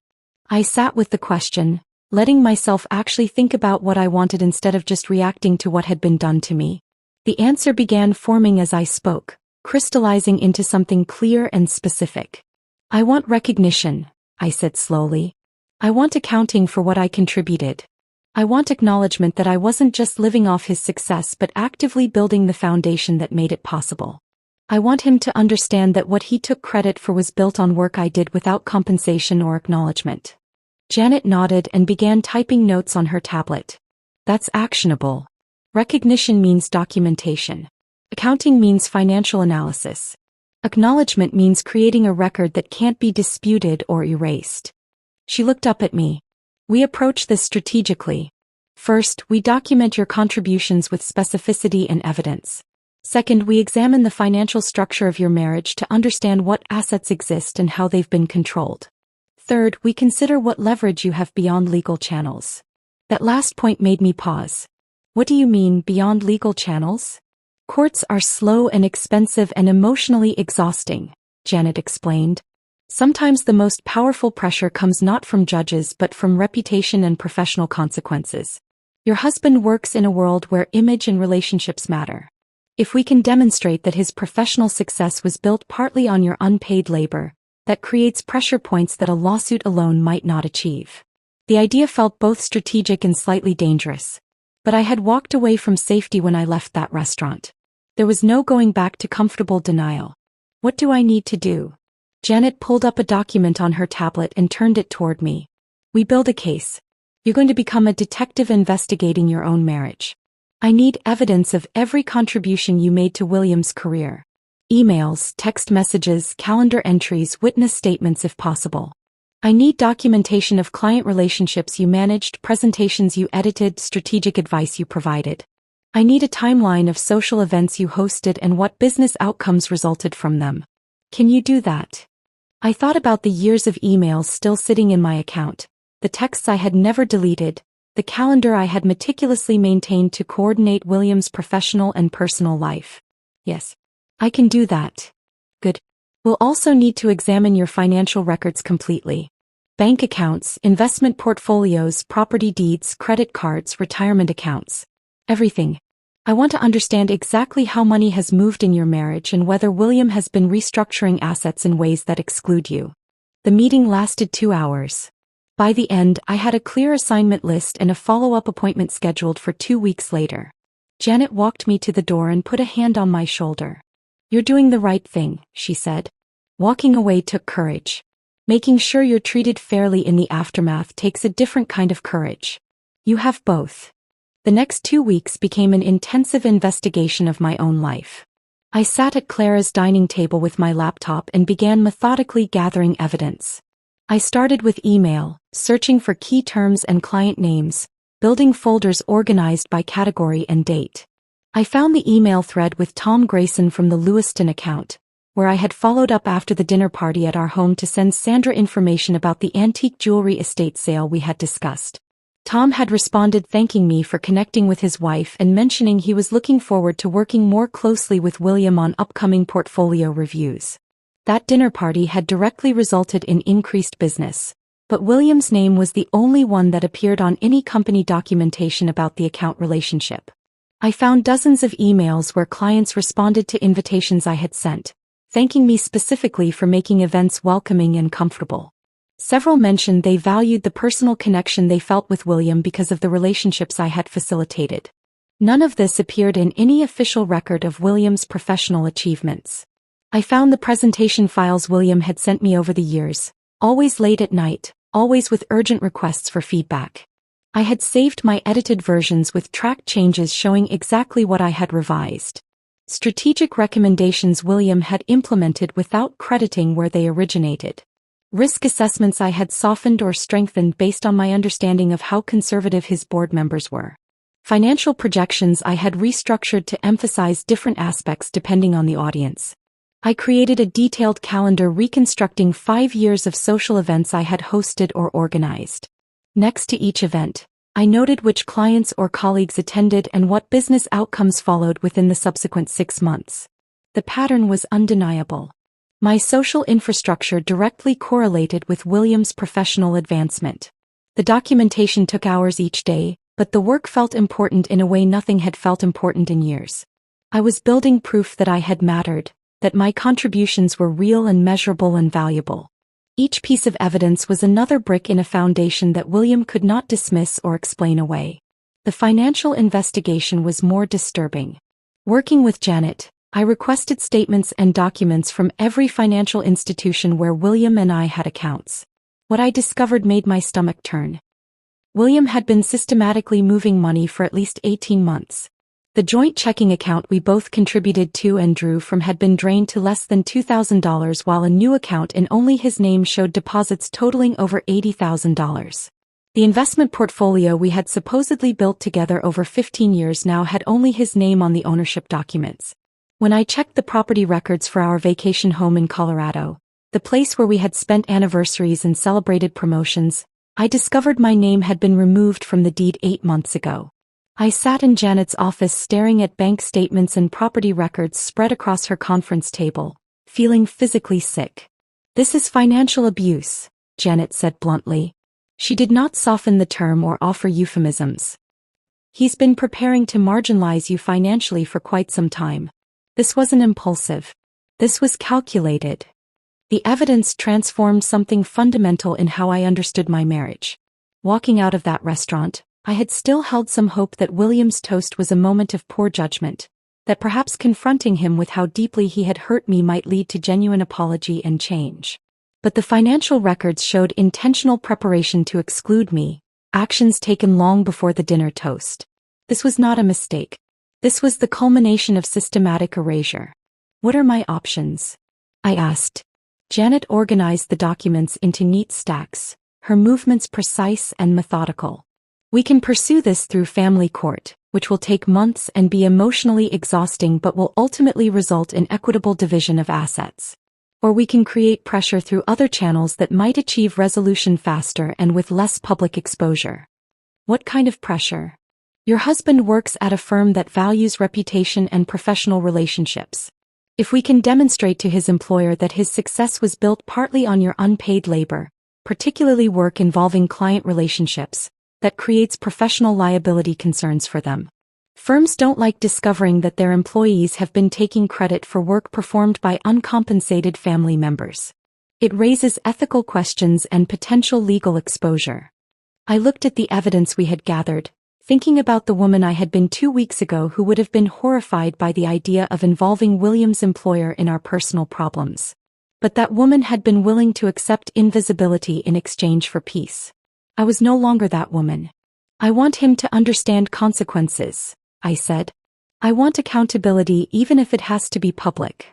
I sat with the question, letting myself actually think about what I wanted instead of just reacting to what had been done to me. The answer began forming as I spoke, crystallizing into something clear and specific. "I want recognition," I said slowly. "I want accounting for what I contributed. I want acknowledgement that I wasn't just living off his success but actively building the foundation that made it possible. I want him to understand that what he took credit for was built on work I did without compensation or acknowledgement." Janet nodded and began typing notes on her tablet. "That's actionable. Recognition means documentation. Accounting means financial analysis. Acknowledgement means creating a record that can't be disputed or erased." She looked up at me. "We approach this strategically. First, we document your contributions with specificity and evidence. Second, we examine the financial structure of your marriage to understand what assets exist and how they've been controlled. Third, we consider what leverage you have beyond legal channels." That last point made me pause. "What do you mean, beyond legal channels?" "Courts are slow and expensive and emotionally exhausting," Janet explained. "Sometimes the most powerful pressure comes not from judges but from reputation and professional consequences. Your husband works in a world where image and relationships matter. If we can demonstrate that his professional success was built partly on your unpaid labor, that creates pressure points that a lawsuit alone might not achieve." The idea felt both strategic and slightly dangerous. But I had walked away from safety when I left that restaurant. There was no going back to comfortable denial. "What do I need to do?" Janet pulled up a document on her tablet and turned it toward me. "We build a case. You're going to become a detective investigating your own marriage. I need evidence of every contribution you made to William's career. Emails, text messages, calendar entries, witness statements if possible. I need documentation of client relationships you managed, presentations you edited, strategic advice you provided. I need a timeline of social events you hosted and what business outcomes resulted from them. Can you do that?" I thought about the years of emails still sitting in my account, the texts I had never deleted, the calendar I had meticulously maintained to coordinate William's professional and personal life. "Yes, I can do that." "Good. We'll also need to examine your financial records completely. Bank accounts, investment portfolios, property deeds, credit cards, retirement accounts. Everything. I want to understand exactly how money has moved in your marriage and whether William has been restructuring assets in ways that exclude you." The meeting lasted 2 hours. By the end, I had a clear assignment list and a follow-up appointment scheduled for 2 weeks later. Janet walked me to the door and put a hand on my shoulder. "You're doing the right thing," she said. Walking away took courage. Making sure you're treated fairly in the aftermath takes a different kind of courage. You have both. The next 2 weeks became an intensive investigation of my own life. I sat at Clara's dining table with my laptop and began methodically gathering evidence. I started with email, searching for key terms and client names, building folders organized by category and date. I found the email thread with Tom Grayson from the Lewiston account, where I had followed up after the dinner party at our home to send Sandra information about the antique jewelry estate sale we had discussed. Tom had responded thanking me for connecting with his wife and mentioning he was looking forward to working more closely with William on upcoming portfolio reviews. That dinner party had directly resulted in increased business, but William's name was the only one that appeared on any company documentation about the account relationship. I found dozens of emails where clients responded to invitations I had sent, thanking me specifically for making events welcoming and comfortable. Several mentioned they valued the personal connection they felt with William because of the relationships I had facilitated. None of this appeared in any official record of William's professional achievements. I found the presentation files William had sent me over the years, always late at night, always with urgent requests for feedback. I had saved my edited versions with track changes showing exactly what I had revised. Strategic recommendations William had implemented without crediting where they originated. Risk assessments I had softened or strengthened based on my understanding of how conservative his board members were. Financial projections I had restructured to emphasize different aspects depending on the audience. I created a detailed calendar reconstructing 5 years of social events I had hosted or organized. Next to each event, I noted which clients or colleagues attended and what business outcomes followed within the subsequent 6 months. The pattern was undeniable. My social infrastructure directly correlated with William's professional advancement. The documentation took hours each day, but the work felt important in a way nothing had felt important in years. I was building proof that I had mattered, that my contributions were real and measurable and valuable. Each piece of evidence was another brick in a foundation that William could not dismiss or explain away. The financial investigation was more disturbing. Working with Janet, I requested statements and documents from every financial institution where William and I had accounts. What I discovered made my stomach turn. William had been systematically moving money for at least 18 months. The joint checking account we both contributed to and drew from had been drained to less than $2,000 while a new account in only his name showed deposits totaling over $80,000. The investment portfolio we had supposedly built together over 15 years now had only his name on the ownership documents. When I checked the property records for our vacation home in Colorado, the place where we had spent anniversaries and celebrated promotions, I discovered my name had been removed from the deed 8 months ago. I sat in Janet's office staring at bank statements and property records spread across her conference table, feeling physically sick. "This is financial abuse," Janet said bluntly. She did not soften the term or offer euphemisms. "He's been preparing to marginalize you financially for quite some time. This wasn't impulsive. This was calculated." The evidence transformed something fundamental in how I understood my marriage. Walking out of that restaurant, I had still held some hope that William's toast was a moment of poor judgment, that perhaps confronting him with how deeply he had hurt me might lead to genuine apology and change. But the financial records showed intentional preparation to exclude me, actions taken long before the dinner toast. This was not a mistake. This was the culmination of systematic erasure. "What are my options?" I asked. Janet organized the documents into neat stacks, her movements precise and methodical. "We can pursue this through family court, which will take months and be emotionally exhausting but will ultimately result in equitable division of assets. Or we can create pressure through other channels that might achieve resolution faster and with less public exposure." "What kind of pressure?" "Your husband works at a firm that values reputation and professional relationships. If we can demonstrate to his employer that his success was built partly on your unpaid labor, particularly work involving client relationships, that creates professional liability concerns for them. Firms don't like discovering that their employees have been taking credit for work performed by uncompensated family members. It raises ethical questions and potential legal exposure." I looked at the evidence we had gathered, thinking about the woman I had been 2 weeks ago who would have been horrified by the idea of involving William's employer in our personal problems. But that woman had been willing to accept invisibility in exchange for peace. I was no longer that woman. "I want him to understand consequences," I said. "I want accountability even if it has to be public."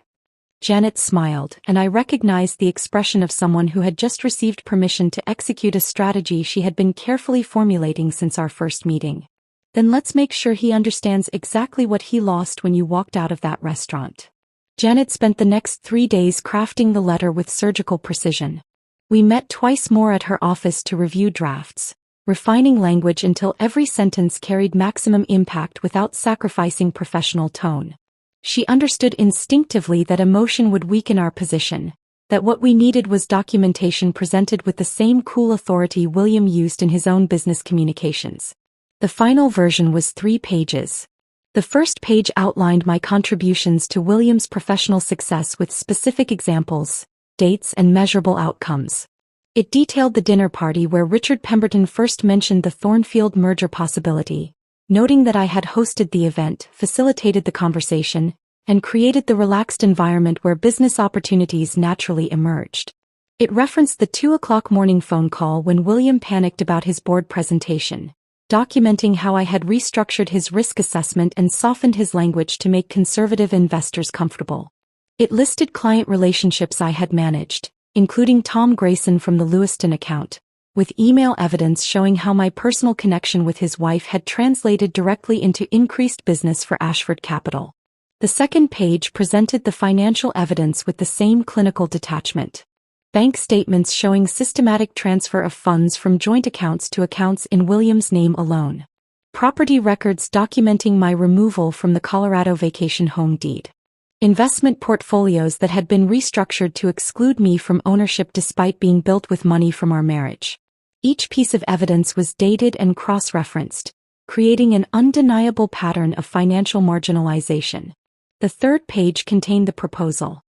Janet smiled, and I recognized the expression of someone who had just received permission to execute a strategy she had been carefully formulating since our first meeting. "Then let's make sure he understands exactly what he lost when you walked out of that restaurant." Janet spent the next 3 days crafting the letter with surgical precision. We met twice more at her office to review drafts, refining language until every sentence carried maximum impact without sacrificing professional tone. She understood instinctively that emotion would weaken our position, that what we needed was documentation presented with the same cool authority William used in his own business communications. The final version was 3 pages. The first page outlined my contributions to William's professional success with specific examples, dates and measurable outcomes. It detailed the dinner party where Richard Pemberton first mentioned the Thornfield merger possibility, noting that I had hosted the event, facilitated the conversation, and created the relaxed environment where business opportunities naturally emerged. It referenced the 2 o'clock morning phone call when William panicked about his board presentation, documenting how I had restructured his risk assessment and softened his language to make conservative investors comfortable. It listed client relationships I had managed, including Tom Grayson from the Lewiston account, with email evidence showing how my personal connection with his wife had translated directly into increased business for Ashford Capital. The second page presented the financial evidence with the same clinical detachment. Bank statements showing systematic transfer of funds from joint accounts to accounts in William's name alone. Property records documenting my removal from the Colorado vacation home deed. Investment portfolios that had been restructured to exclude me from ownership despite being built with money from our marriage. Each piece of evidence was dated and cross-referenced, creating an undeniable pattern of financial marginalization. The third page contained the proposal.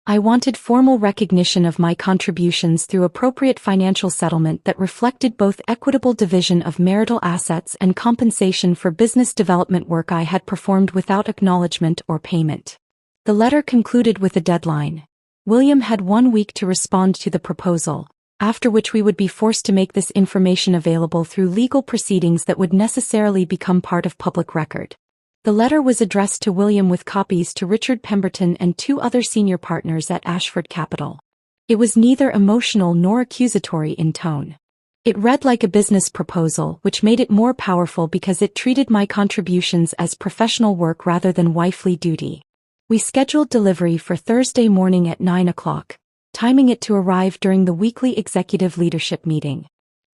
I wanted formal recognition of my contributions through appropriate financial settlement that reflected both equitable division of marital assets and compensation for business development work I had performed without acknowledgement or payment. The letter concluded with a deadline. William had 1 week to respond to the proposal, after which we would be forced to make this information available through legal proceedings that would necessarily become part of public record. The letter was addressed to William with copies to Richard Pemberton and 2 other senior partners at Ashford Capital. It was neither emotional nor accusatory in tone. It read like a business proposal, which made it more powerful because it treated my contributions as professional work rather than wifely duty. We scheduled delivery for Thursday morning at 9 o'clock, timing it to arrive during the weekly executive leadership meeting.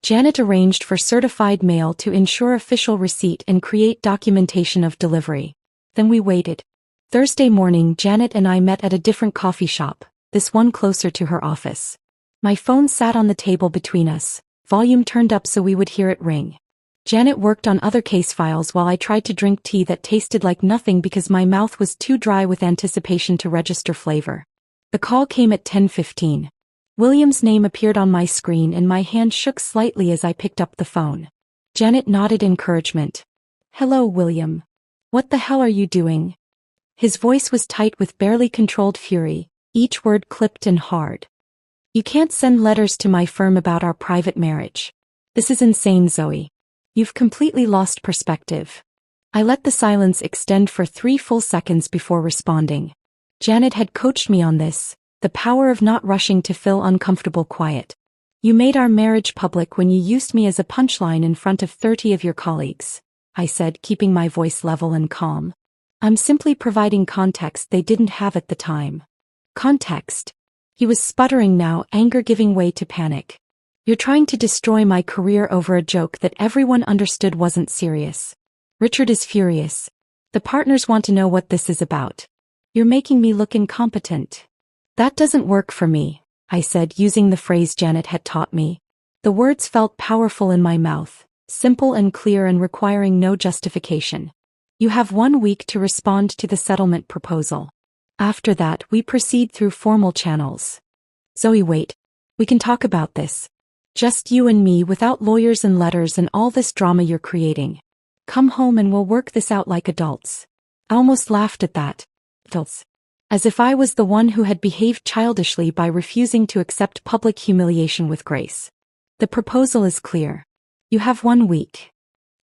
Janet arranged for certified mail to ensure official receipt and create documentation of delivery. Then we waited. Thursday morning, Janet and I met at a different coffee shop, this one closer to her office. My phone sat on the table between us, volume turned up so we would hear it ring. Janet worked on other case files while I tried to drink tea that tasted like nothing because my mouth was too dry with anticipation to register flavor. The call came at 10:15. William's name appeared on my screen and my hand shook slightly as I picked up the phone. Janet nodded encouragement. "Hello, William. What the hell are you doing?" His voice was tight with barely controlled fury, each word clipped and hard. "You can't send letters to my firm about our private marriage. This is insane, Zoe. You've completely lost perspective." I let the silence extend for 3 full seconds before responding. Janet had coached me on this. The power of not rushing to fill uncomfortable quiet. "You made our marriage public when you used me as a punchline in front of 30 of your colleagues," I said, keeping my voice level and calm. "I'm simply providing context they didn't have at the time." "Context?" He was sputtering now, anger giving way to panic. "You're trying to destroy my career over a joke that everyone understood wasn't serious. Richard is furious. The partners want to know what this is about. You're making me look incompetent." "That doesn't work for me," I said, using the phrase Janet had taught me. The words felt powerful in my mouth, simple and clear and requiring no justification. "You have 1 week to respond to the settlement proposal. After that, we proceed through formal channels." "Zoe, wait. We can talk about this. Just you and me without lawyers and letters and all this drama you're creating. Come home and we'll work this out like adults." I almost laughed at that. Adults. As if I was the one who had behaved childishly by refusing to accept public humiliation with grace. "The proposal is clear. You have 1 week."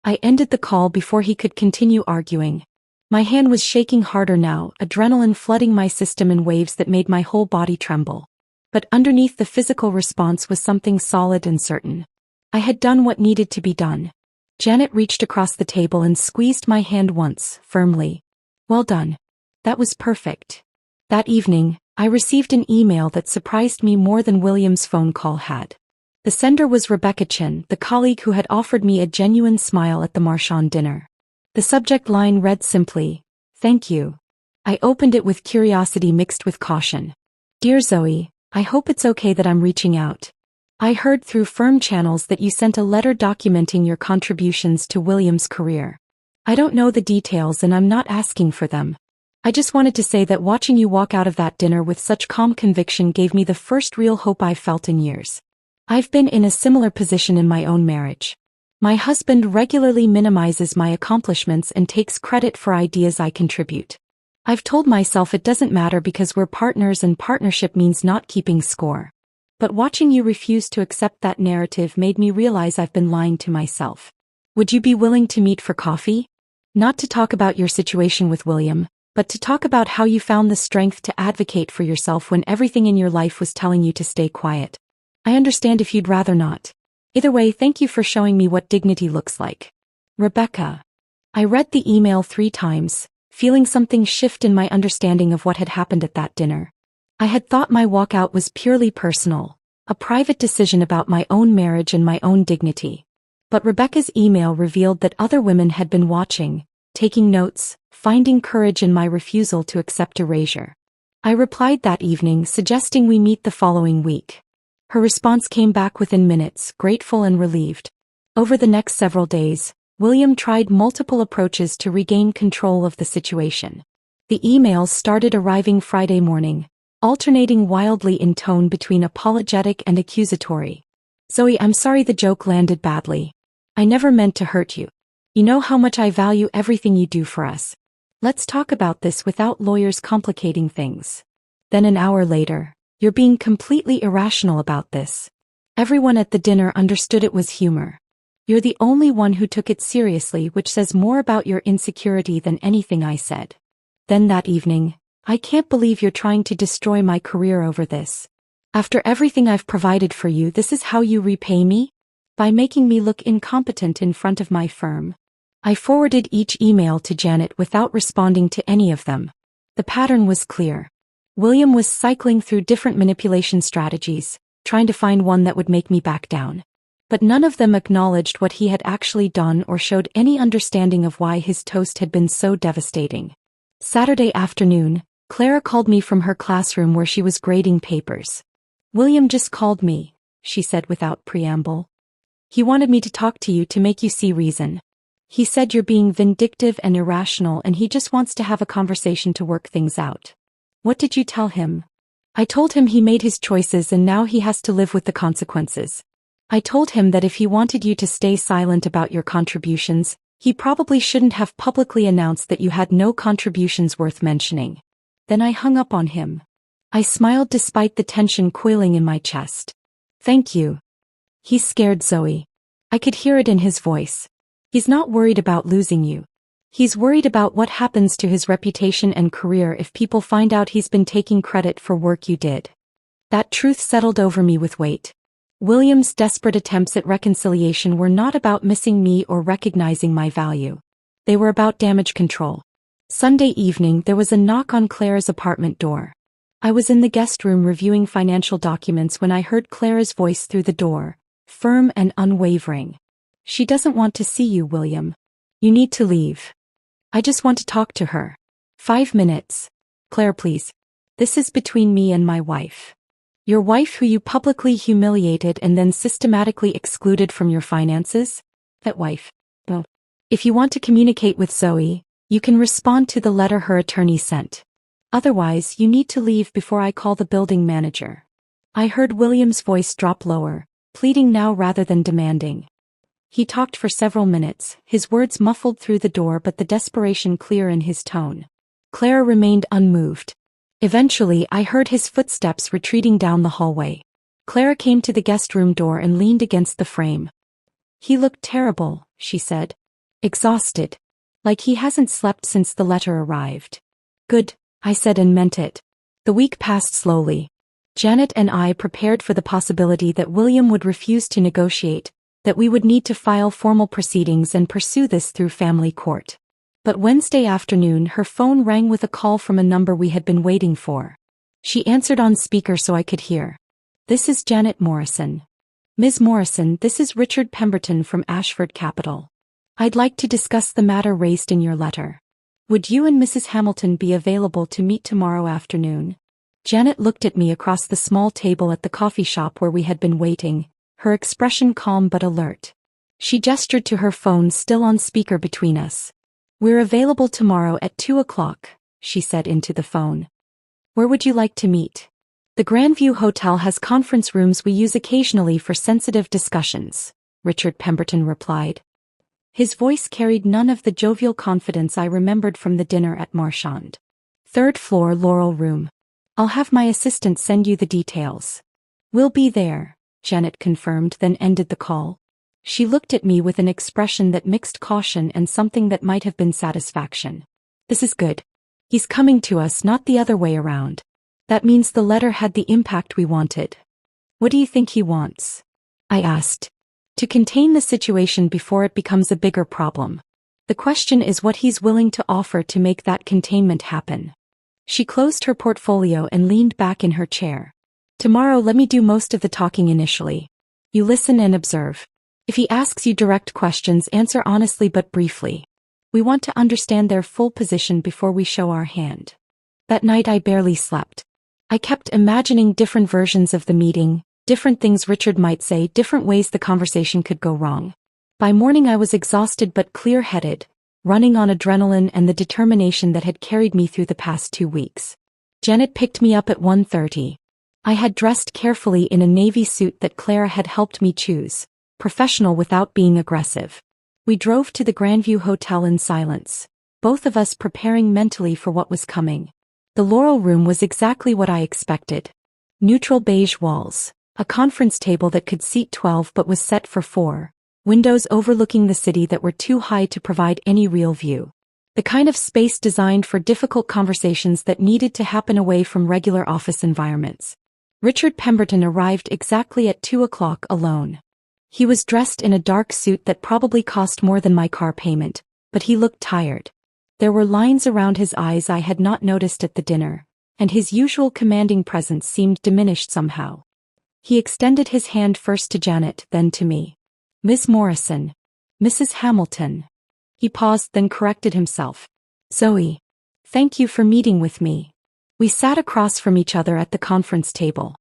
I ended the call before he could continue arguing. My hand was shaking harder now, adrenaline flooding my system in waves that made my whole body tremble. But underneath the physical response was something solid and certain. I had done what needed to be done. Janet reached across the table and squeezed my hand once, firmly. "Well done. That was perfect." That evening, I received an email that surprised me more than William's phone call had. The sender was Rebecca Chin, the colleague who had offered me a genuine smile at the Marchand dinner. The subject line read simply, "Thank you." I opened it with curiosity mixed with caution. "Dear Zoe, I hope it's okay that I'm reaching out. I heard through firm channels that you sent a letter documenting your contributions to William's career. I don't know the details and I'm not asking for them. I just wanted to say that watching you walk out of that dinner with such calm conviction gave me the first real hope I've felt in years. I've been in a similar position in my own marriage. My husband regularly minimizes my accomplishments and takes credit for ideas I contribute. I've told myself it doesn't matter because we're partners and partnership means not keeping score. But watching you refuse to accept that narrative made me realize I've been lying to myself. Would you be willing to meet for coffee? Not to talk about your situation with William, but to talk about how you found the strength to advocate for yourself when everything in your life was telling you to stay quiet. I understand if you'd rather not. Either way, thank you for showing me what dignity looks like. Rebecca. I read the email 3 times, feeling something shift in my understanding of what had happened at that dinner. I had thought my walkout was purely personal, a private decision about my own marriage and my own dignity. But Rebecca's email revealed that other women had been watching, taking notes, finding courage in my refusal to accept erasure. I replied that evening, suggesting we meet the following week. Her response came back within minutes, grateful and relieved. Over the next several days, William tried multiple approaches to regain control of the situation. The emails started arriving Friday morning, alternating wildly in tone between apologetic and accusatory. Zoe, I'm sorry the joke landed badly. I never meant to hurt you. You know how much I value everything you do for us. Let's talk about this without lawyers complicating things. Then an hour later, you're being completely irrational about this. Everyone at the dinner understood it was humor. You're the only one who took it seriously, which says more about your insecurity than anything I said. Then that evening, I can't believe you're trying to destroy my career over this. After everything I've provided for you, this is how you repay me? By making me look incompetent in front of my firm. I forwarded each email to Janet without responding to any of them. The pattern was clear. William was cycling through different manipulation strategies, trying to find one that would make me back down. But none of them acknowledged what he had actually done or showed any understanding of why his toast had been so devastating. Saturday afternoon, Clara called me from her classroom where she was grading papers. William just called me, she said without preamble. He wanted me to talk to you to make you see reason. He said you're being vindictive and irrational and he just wants to have a conversation to work things out. What did you tell him? I told him he made his choices and now he has to live with the consequences. I told him that if he wanted you to stay silent about your contributions, he probably shouldn't have publicly announced that you had no contributions worth mentioning. Then I hung up on him. I smiled despite the tension coiling in my chest. Thank you. He's scared, Zoe. I could hear it in his voice. He's not worried about losing you. He's worried about what happens to his reputation and career if people find out he's been taking credit for work you did. That truth settled over me with weight. William's desperate attempts at reconciliation were not about missing me or recognizing my value. They were about damage control. Sunday evening, there was a knock on Clara's apartment door. I was in the guest room reviewing financial documents when I heard Clara's voice through the door, firm and unwavering. She doesn't want to see you, William. You need to leave. I just want to talk to her. 5 minutes. Claire, please. This is between me and my wife. Your wife who you publicly humiliated and then systematically excluded from your finances? That wife. Well, if you want to communicate with Zoe, you can respond to the letter her attorney sent. Otherwise, you need to leave before I call the building manager. I heard William's voice drop lower, pleading now rather than demanding. He talked for several minutes, his words muffled through the door but the desperation clear in his tone. Clara remained unmoved. Eventually, I heard his footsteps retreating down the hallway. Clara came to the guest room door and leaned against the frame. He looked terrible, she said. Exhausted. Like he hasn't slept since the letter arrived. Good, I said and meant it. The week passed slowly. Janet and I prepared for the possibility that William would refuse to negotiate, that we would need to file formal proceedings and pursue this through family court. But Wednesday afternoon her phone rang with a call from a number we had been waiting for. She answered on speaker so I could hear. This is Janet Morrison. Ms. Morrison, this is Richard Pemberton from Ashford Capital. I'd like to discuss the matter raised in your letter. Would you and Mrs. Hamilton be available to meet tomorrow afternoon? Janet looked at me across the small table at the coffee shop where we had been waiting, her expression calm but alert. She gestured to her phone still on speaker between us. We're available tomorrow at 2 o'clock, she said into the phone. Where would you like to meet? The Grandview Hotel has conference rooms we use occasionally for sensitive discussions, Richard Pemberton replied. His voice carried none of the jovial confidence I remembered from the dinner at Marchand. Third floor, Laurel Room. I'll have my assistant send you the details. We'll be there, Janet confirmed, then ended the call. She looked at me with an expression that mixed caution and something that might have been satisfaction. This is good. He's coming to us, not the other way around. That means the letter had the impact we wanted. What do you think he wants? I asked. To contain the situation before it becomes a bigger problem. The question is what he's willing to offer to make that containment happen. She closed her portfolio and leaned back in her chair. Tomorrow let me do most of the talking initially. You listen and observe. If he asks you direct questions, answer honestly but briefly. We want to understand their full position before we show our hand. That night I barely slept. I kept imagining different versions of the meeting, different things Richard might say, different ways the conversation could go wrong. By morning I was exhausted but clear-headed, running on adrenaline and the determination that had carried me through the past 2 weeks. Janet picked me up at 1:30. I had dressed carefully in a navy suit that Clara had helped me choose, professional without being aggressive. We drove to the Grandview Hotel in silence, both of us preparing mentally for what was coming. The Laurel Room was exactly what I expected. Neutral beige walls, a conference table that could seat 12 but was set for 4, windows overlooking the city that were too high to provide any real view. The kind of space designed for difficult conversations that needed to happen away from regular office environments. Richard Pemberton arrived exactly at 2 o'clock alone. He was dressed in a dark suit that probably cost more than my car payment, but he looked tired. There were lines around his eyes I had not noticed at the dinner, and his usual commanding presence seemed diminished somehow. He extended his hand first to Janet, then to me. Miss Morrison. Mrs. Hamilton. He paused, then corrected himself. Zoe. Thank you for meeting with me. We sat across from each other at the conference table.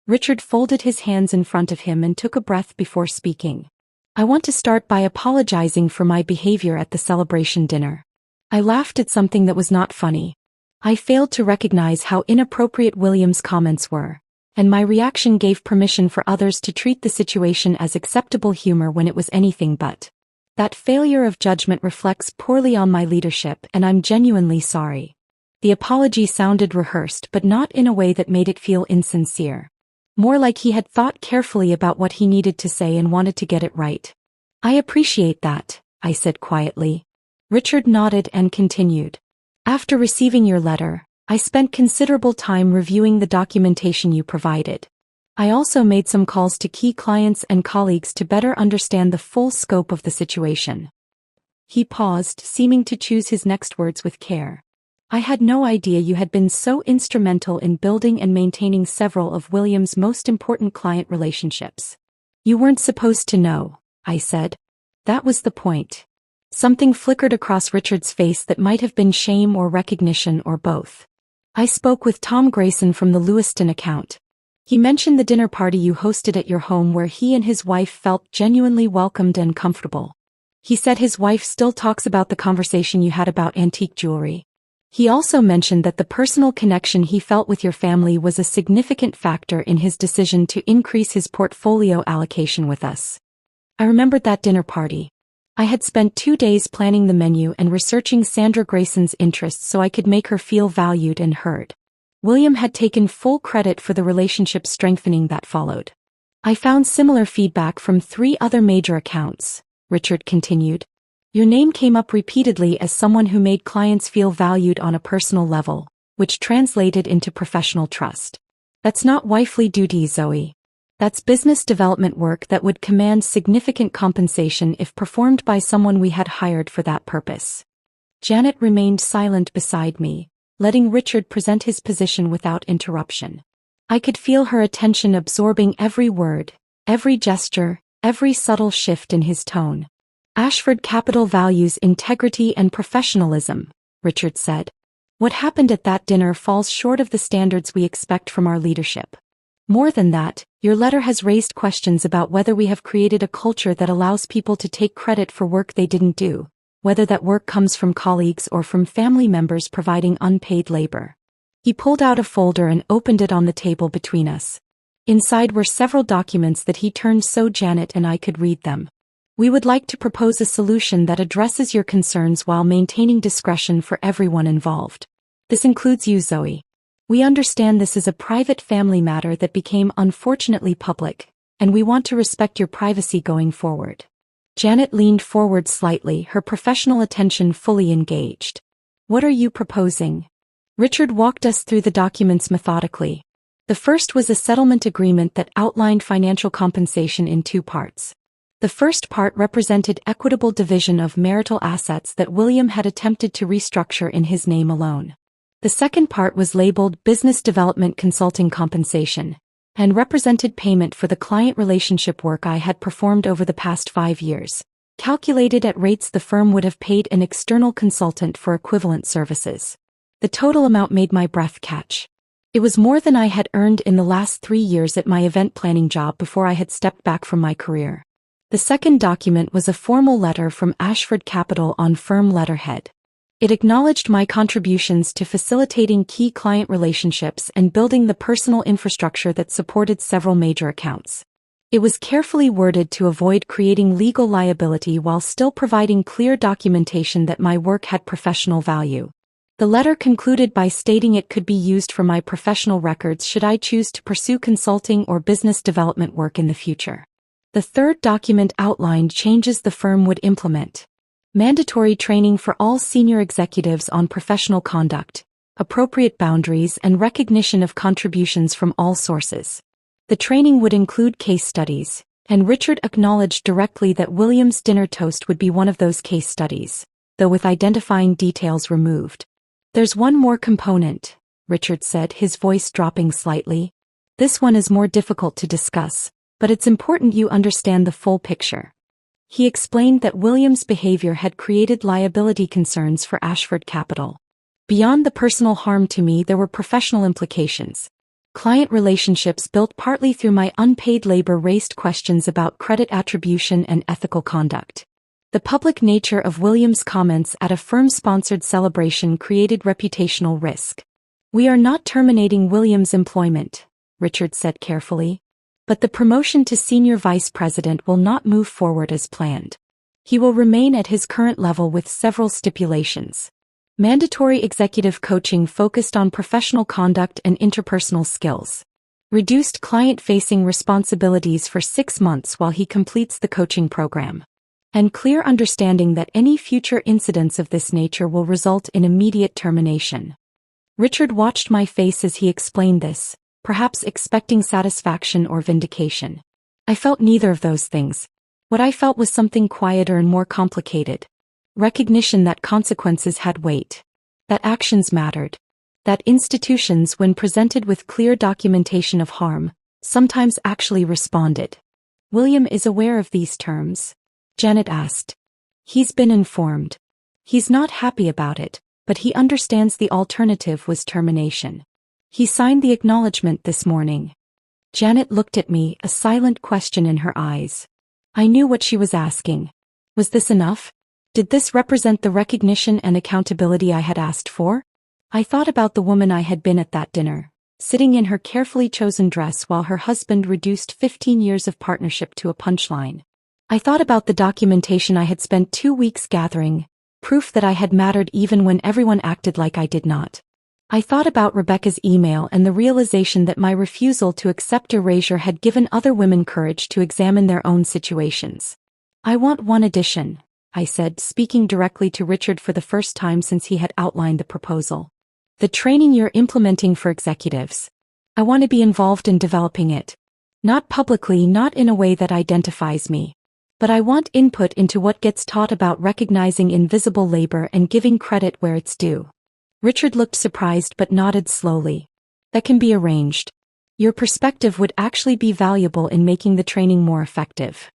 Richard folded his hands in front of him and took a breath before speaking. I want to start by apologizing for my behavior at the celebration dinner. I laughed at something that was not funny. I failed to recognize how inappropriate William's comments were, and my reaction gave permission for others to treat the situation as acceptable humor when it was anything but. That failure of judgment reflects poorly on my leadership, and I'm genuinely sorry. The apology sounded rehearsed, but not in a way that made it feel insincere. More like he had thought carefully about what he needed to say and wanted to get it right. I appreciate that, I said quietly. Richard nodded and continued. After receiving your letter, I spent considerable time reviewing the documentation you provided. I also made some calls to key clients and colleagues to better understand the full scope of the situation. He paused, seeming to choose his next words with care. I had no idea you had been so instrumental in building and maintaining several of William's most important client relationships. You weren't supposed to know, I said. That was the point. Something flickered across Richard's face that might have been shame or recognition or both. I spoke with Tom Grayson from the Lewiston account. He mentioned the dinner party you hosted at your home where he and his wife felt genuinely welcomed and comfortable. He said his wife still talks about the conversation you had about antique jewelry. He also mentioned that the personal connection he felt with your family was a significant factor in his decision to increase his portfolio allocation with us. I remembered that dinner party. I had spent 2 days planning the menu and researching Sandra Grayson's interests so I could make her feel valued and heard. William had taken full credit for the relationship strengthening that followed. I found similar feedback from 3 other major accounts, Richard continued. Your name came up repeatedly as someone who made clients feel valued on a personal level, which translated into professional trust. That's not wifely duty, Zoe. That's business development work that would command significant compensation if performed by someone we had hired for that purpose. Janet remained silent beside me, letting Richard present his position without interruption. I could feel her attention absorbing every word, every gesture, every subtle shift in his tone. Ashford Capital values integrity and professionalism, Richard said. What happened at that dinner falls short of the standards we expect from our leadership. More than that, your letter has raised questions about whether we have created a culture that allows people to take credit for work they didn't do, whether that work comes from colleagues or from family members providing unpaid labor. He pulled out a folder and opened it on the table between us. Inside were several documents that he turned so Janet and I could read them. We would like to propose a solution that addresses your concerns while maintaining discretion for everyone involved. This includes you, Zoe. We understand this is a private family matter that became unfortunately public, and we want to respect your privacy going forward. Janet leaned forward slightly, her professional attention fully engaged. What are you proposing? Richard walked us through the documents methodically. The first was a settlement agreement that outlined financial compensation in two parts. The first part represented equitable division of marital assets that William had attempted to restructure in his name alone. The second part was labeled Business Development Consulting Compensation, and represented payment for the client relationship work I had performed over the past 5 years, calculated at rates the firm would have paid an external consultant for equivalent services. The total amount made my breath catch. It was more than I had earned in the last 3 years at my event planning job before I had stepped back from my career. The second document was a formal letter from Ashford Capital on firm letterhead. It acknowledged my contributions to facilitating key client relationships and building the personal infrastructure that supported several major accounts. It was carefully worded to avoid creating legal liability while still providing clear documentation that my work had professional value. The letter concluded by stating it could be used for my professional records should I choose to pursue consulting or business development work in the future. The third document outlined changes the firm would implement. Mandatory training for all senior executives on professional conduct, appropriate boundaries, and recognition of contributions from all sources. The training would include case studies, and Richard acknowledged directly that William's dinner toast would be one of those case studies, though with identifying details removed. There's one more component, Richard said, his voice dropping slightly. This one is more difficult to discuss, but it's important you understand the full picture. He explained that William's behavior had created liability concerns for Ashford Capital. Beyond the personal harm to me, there were professional implications. Client relationships built partly through my unpaid labor raised questions about credit attribution and ethical conduct. The public nature of William's comments at a firm-sponsored celebration created reputational risk. We are not terminating William's employment, Richard said carefully. But the promotion to senior vice president will not move forward as planned. He will remain at his current level with several stipulations. Mandatory executive coaching focused on professional conduct and interpersonal skills. Reduced client-facing responsibilities for 6 months while he completes the coaching program. And clear understanding that any future incidents of this nature will result in immediate termination. Richard watched my face as he explained this, perhaps expecting satisfaction or vindication. I felt neither of those things. What I felt was something quieter and more complicated. Recognition that consequences had weight. That actions mattered. That institutions, when presented with clear documentation of harm, sometimes actually responded. William is aware of these terms? Janet asked. He's been informed. He's not happy about it, but he understands the alternative was termination. He signed the acknowledgement this morning. Janet looked at me, a silent question in her eyes. I knew what she was asking. Was this enough? Did this represent the recognition and accountability I had asked for? I thought about the woman I had been at that dinner, sitting in her carefully chosen dress while her husband reduced 15 years of partnership to a punchline. I thought about the documentation I had spent 2 weeks gathering, proof that I had mattered even when everyone acted like I did not. I thought about Rebecca's email and the realization that my refusal to accept erasure had given other women courage to examine their own situations. I want one addition, I said, speaking directly to Richard for the first time since he had outlined the proposal. The training you're implementing for executives. I want to be involved in developing it. Not publicly, not in a way that identifies me. But I want input into what gets taught about recognizing invisible labor and giving credit where it's due. Richard looked surprised but nodded slowly. That can be arranged. Your perspective would actually be valuable in making the training more effective.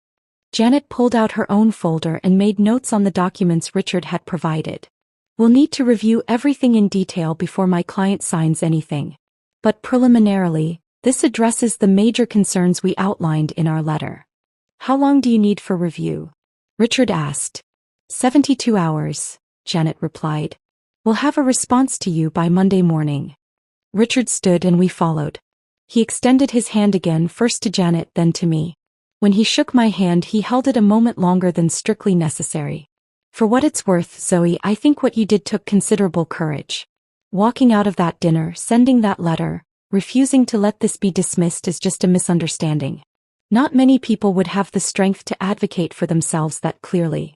Janet pulled out her own folder and made notes on the documents Richard had provided. We'll need to review everything in detail before my client signs anything. But preliminarily, this addresses the major concerns we outlined in our letter. How long do you need for review? Richard asked. 72 hours, Janet replied. We'll have a response to you by Monday morning. Richard stood and we followed. He extended his hand again, first to Janet, then to me. When he shook my hand, he held it a moment longer than strictly necessary. For what it's worth, Zoe, I think what you did took considerable courage. Walking out of that dinner, sending that letter, refusing to let this be dismissed as just a misunderstanding. Not many people would have the strength to advocate for themselves that clearly.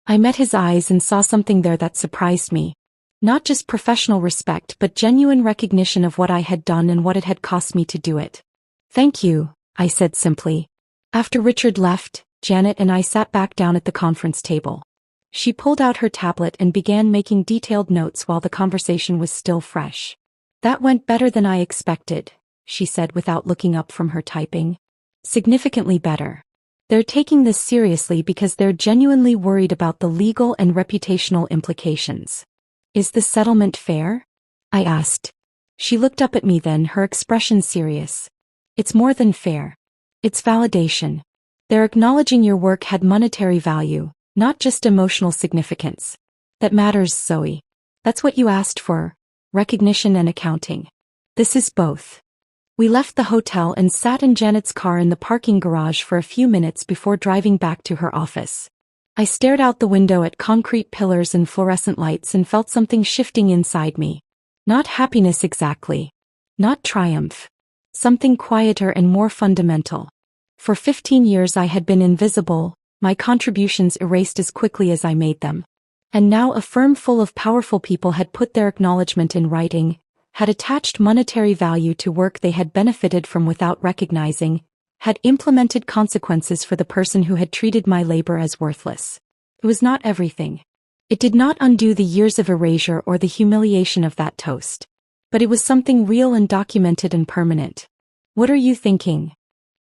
I met his eyes and saw something there that surprised me. Not just professional respect but genuine recognition of what I had done and what it had cost me to do it. "Thank you," I said simply. After Richard left, Janet and I sat back down at the conference table. She pulled out her tablet and began making detailed notes while the conversation was still fresh. "That went better than I expected," she said without looking up from her typing. "Significantly better. They're taking this seriously because they're genuinely worried about the legal and reputational implications." "Is the settlement fair?" I asked. She looked up at me then, her expression serious. "It's more than fair. It's validation. They're acknowledging your work had monetary value, not just emotional significance. That matters, Zoe. That's what you asked for, recognition and accounting. This is both." We left the hotel and sat in Janet's car in the parking garage for a few minutes before driving back to her office. I stared out the window at concrete pillars and fluorescent lights and felt something shifting inside me. Not happiness exactly. Not triumph. Something quieter and more fundamental. For 15 years I had been invisible, my contributions erased as quickly as I made them. And now a firm full of powerful people had put their acknowledgement in writing, had attached monetary value to work they had benefited from without recognizing, had implemented consequences for the person who had treated my labor as worthless. It was not everything. It did not undo the years of erasure or the humiliation of that toast. But it was something real and documented and permanent. "What are you thinking?"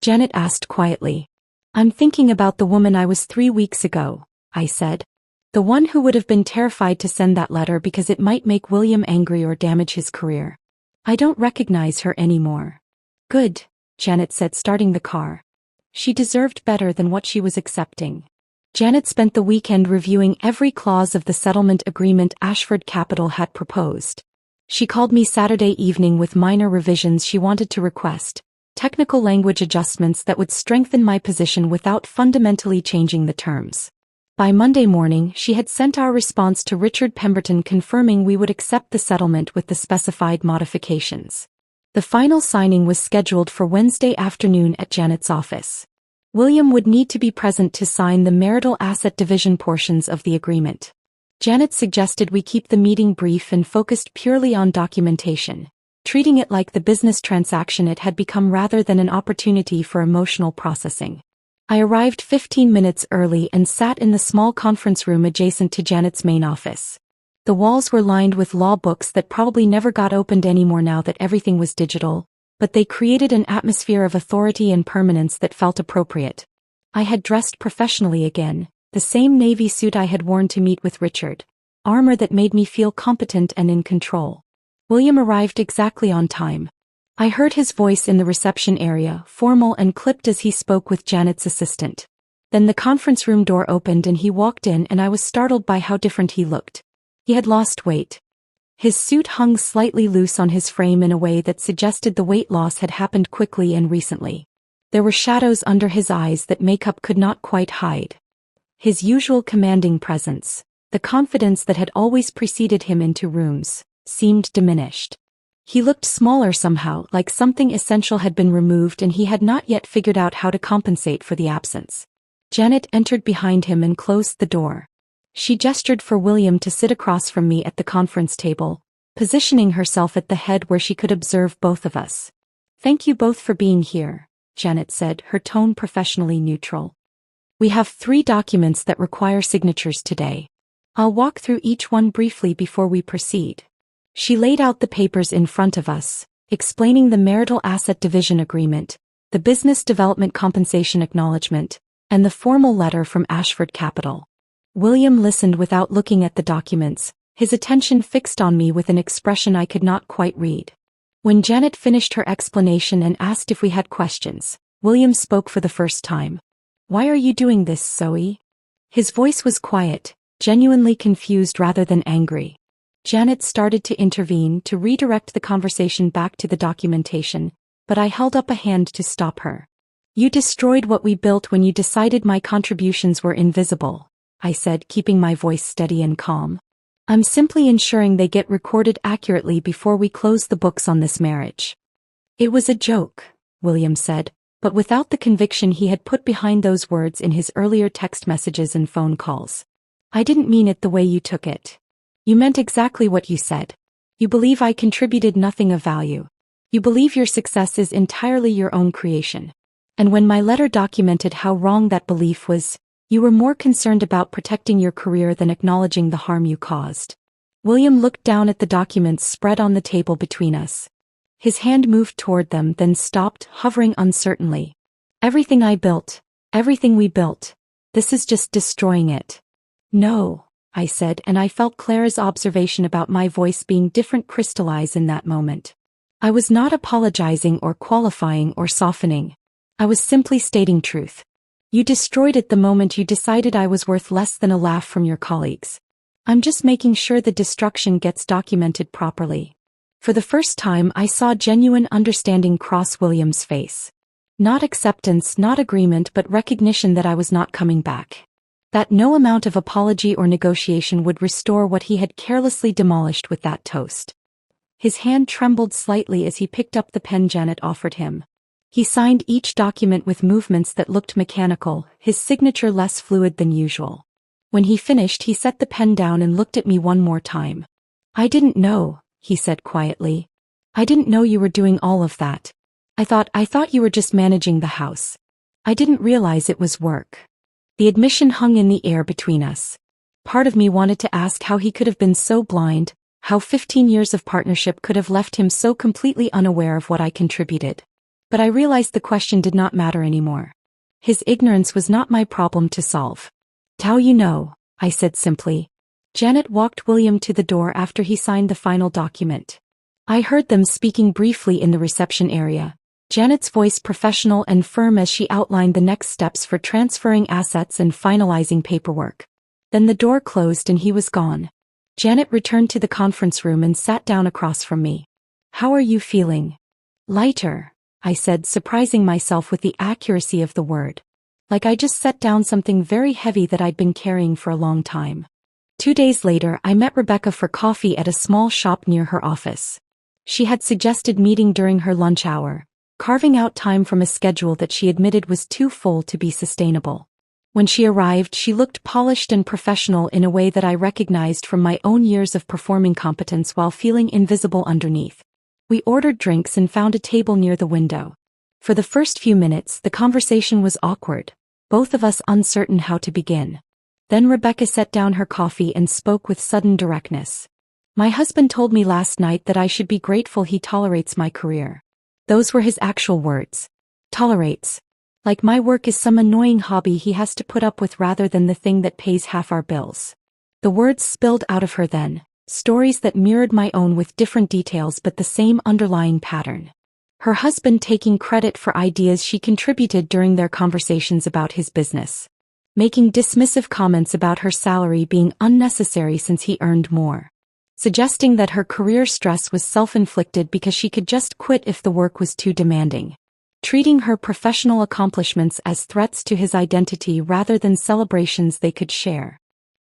Janet asked quietly. "I'm thinking about the woman I was 3 weeks ago," I said. "The one who would have been terrified to send that letter because it might make William angry or damage his career. I don't recognize her anymore." "Good," Janet said, starting the car. She deserved better than what she was accepting. Janet spent the weekend reviewing every clause of the settlement agreement Ashford Capital had proposed. She called me Saturday evening with minor revisions she wanted to request, technical language adjustments that would strengthen my position without fundamentally changing the terms. By Monday morning, she had sent our response to Richard Pemberton confirming we would accept the settlement with the specified modifications. The final signing was scheduled for Wednesday afternoon at Janet's office. William would need to be present to sign the marital asset division portions of the agreement. Janet suggested we keep the meeting brief and focused purely on documentation, treating it like the business transaction it had become rather than an opportunity for emotional processing. I arrived 15 minutes early and sat in the small conference room adjacent to Janet's main office. The walls were lined with law books that probably never got opened anymore now that everything was digital, but they created an atmosphere of authority and permanence that felt appropriate. I had dressed professionally again, the same navy suit I had worn to meet with Richard, armor that made me feel competent and in control. William arrived exactly on time. I heard his voice in the reception area, formal and clipped as he spoke with Janet's assistant. Then the conference room door opened and he walked in and I was startled by how different he looked. He had lost weight. His suit hung slightly loose on his frame in a way that suggested the weight loss had happened quickly and recently. There were shadows under his eyes that makeup could not quite hide. His usual commanding presence, the confidence that had always preceded him into rooms, seemed diminished. He looked smaller somehow, like something essential had been removed and he had not yet figured out how to compensate for the absence. Janet entered behind him and closed the door. She gestured for William to sit across from me at the conference table, positioning herself at the head where she could observe both of us. "Thank you both for being here," Janet said, her tone professionally neutral. "We have 3 documents that require signatures today. I'll walk through each one briefly before we proceed." She laid out the papers in front of us, explaining the marital asset division agreement, the business development compensation acknowledgement, and the formal letter from Ashford Capital. William listened without looking at the documents, his attention fixed on me with an expression I could not quite read. When Janet finished her explanation and asked if we had questions, William spoke for the first time. "Why are you doing this, Zoe?" His voice was quiet, genuinely confused rather than angry. Janet started to intervene to redirect the conversation back to the documentation, but I held up a hand to stop her. "You destroyed what we built when you decided my contributions were invisible," I said, keeping my voice steady and calm. I'm simply ensuring they get recorded accurately before we close the books on this marriage." "It was a joke," William said, but without the conviction he had put behind those words in his earlier text messages and phone calls. "I didn't mean it the way you took it. You meant exactly what you said. You believe I contributed nothing of value. You believe your success is entirely your own creation. And when my letter documented how wrong that belief was, you were more concerned about protecting your career than acknowledging the harm you caused." William looked down at the documents spread on the table between us. His hand moved toward them, then stopped, hovering uncertainly. "Everything I built, everything we built, this is just destroying it." "No," I said, and I felt Clara's observation about my voice being different crystallize in that moment. I was not apologizing or qualifying or softening. I was simply stating truth. "You destroyed it the moment you decided I was worth less than a laugh from your colleagues. I'm just making sure the destruction gets documented properly." For the first time I saw genuine understanding cross William's face. Not acceptance, not agreement, but recognition that I was not coming back. That no amount of apology or negotiation would restore what he had carelessly demolished with that toast. His hand trembled slightly as he picked up the pen Janet offered him. He signed each document with movements that looked mechanical, his signature less fluid than usual. When he finished, he set the pen down and looked at me one more time. "I didn't know," he said quietly. "I didn't know you were doing all of that. I thought you were just managing the house. I didn't realize it was work." The admission hung in the air between us. Part of me wanted to ask how he could have been so blind, how 15 years of partnership could have left him so completely unaware of what I contributed. But I realized the question did not matter anymore. His ignorance was not my problem to solve. "How you know," I said simply. Janet walked William to the door after he signed the final document. I heard them speaking briefly in the reception area, Janet's voice professional and firm as she outlined the next steps for transferring assets and finalizing paperwork. Then the door closed and he was gone. Janet returned to the conference room and sat down across from me. "How are you feeling?" "Lighter," I said, surprising myself with the accuracy of the word. Like I just set down something very heavy that I'd been carrying for a long time. 2 days later, I met Rebecca for coffee at a small shop near her office. She had suggested meeting during her lunch hour, carving out time from a schedule that she admitted was too full to be sustainable. When she arrived, she looked polished and professional in a way that I recognized from my own years of performing competence while feeling invisible underneath. We ordered drinks and found a table near the window. For the first few minutes, the conversation was awkward, both of us uncertain how to begin. Then Rebecca set down her coffee and spoke with sudden directness. "My husband told me last night that I should be grateful he tolerates my career." Those were his actual words. Tolerates. Like my work is some annoying hobby he has to put up with rather than the thing that pays half our bills. The words spilled out of her then, stories that mirrored my own with different details but the same underlying pattern. Her husband taking credit for ideas she contributed during their conversations about his business. Making dismissive comments about her salary being unnecessary since he earned more. Suggesting that her career stress was self-inflicted because she could just quit if the work was too demanding. Treating her professional accomplishments as threats to his identity rather than celebrations they could share.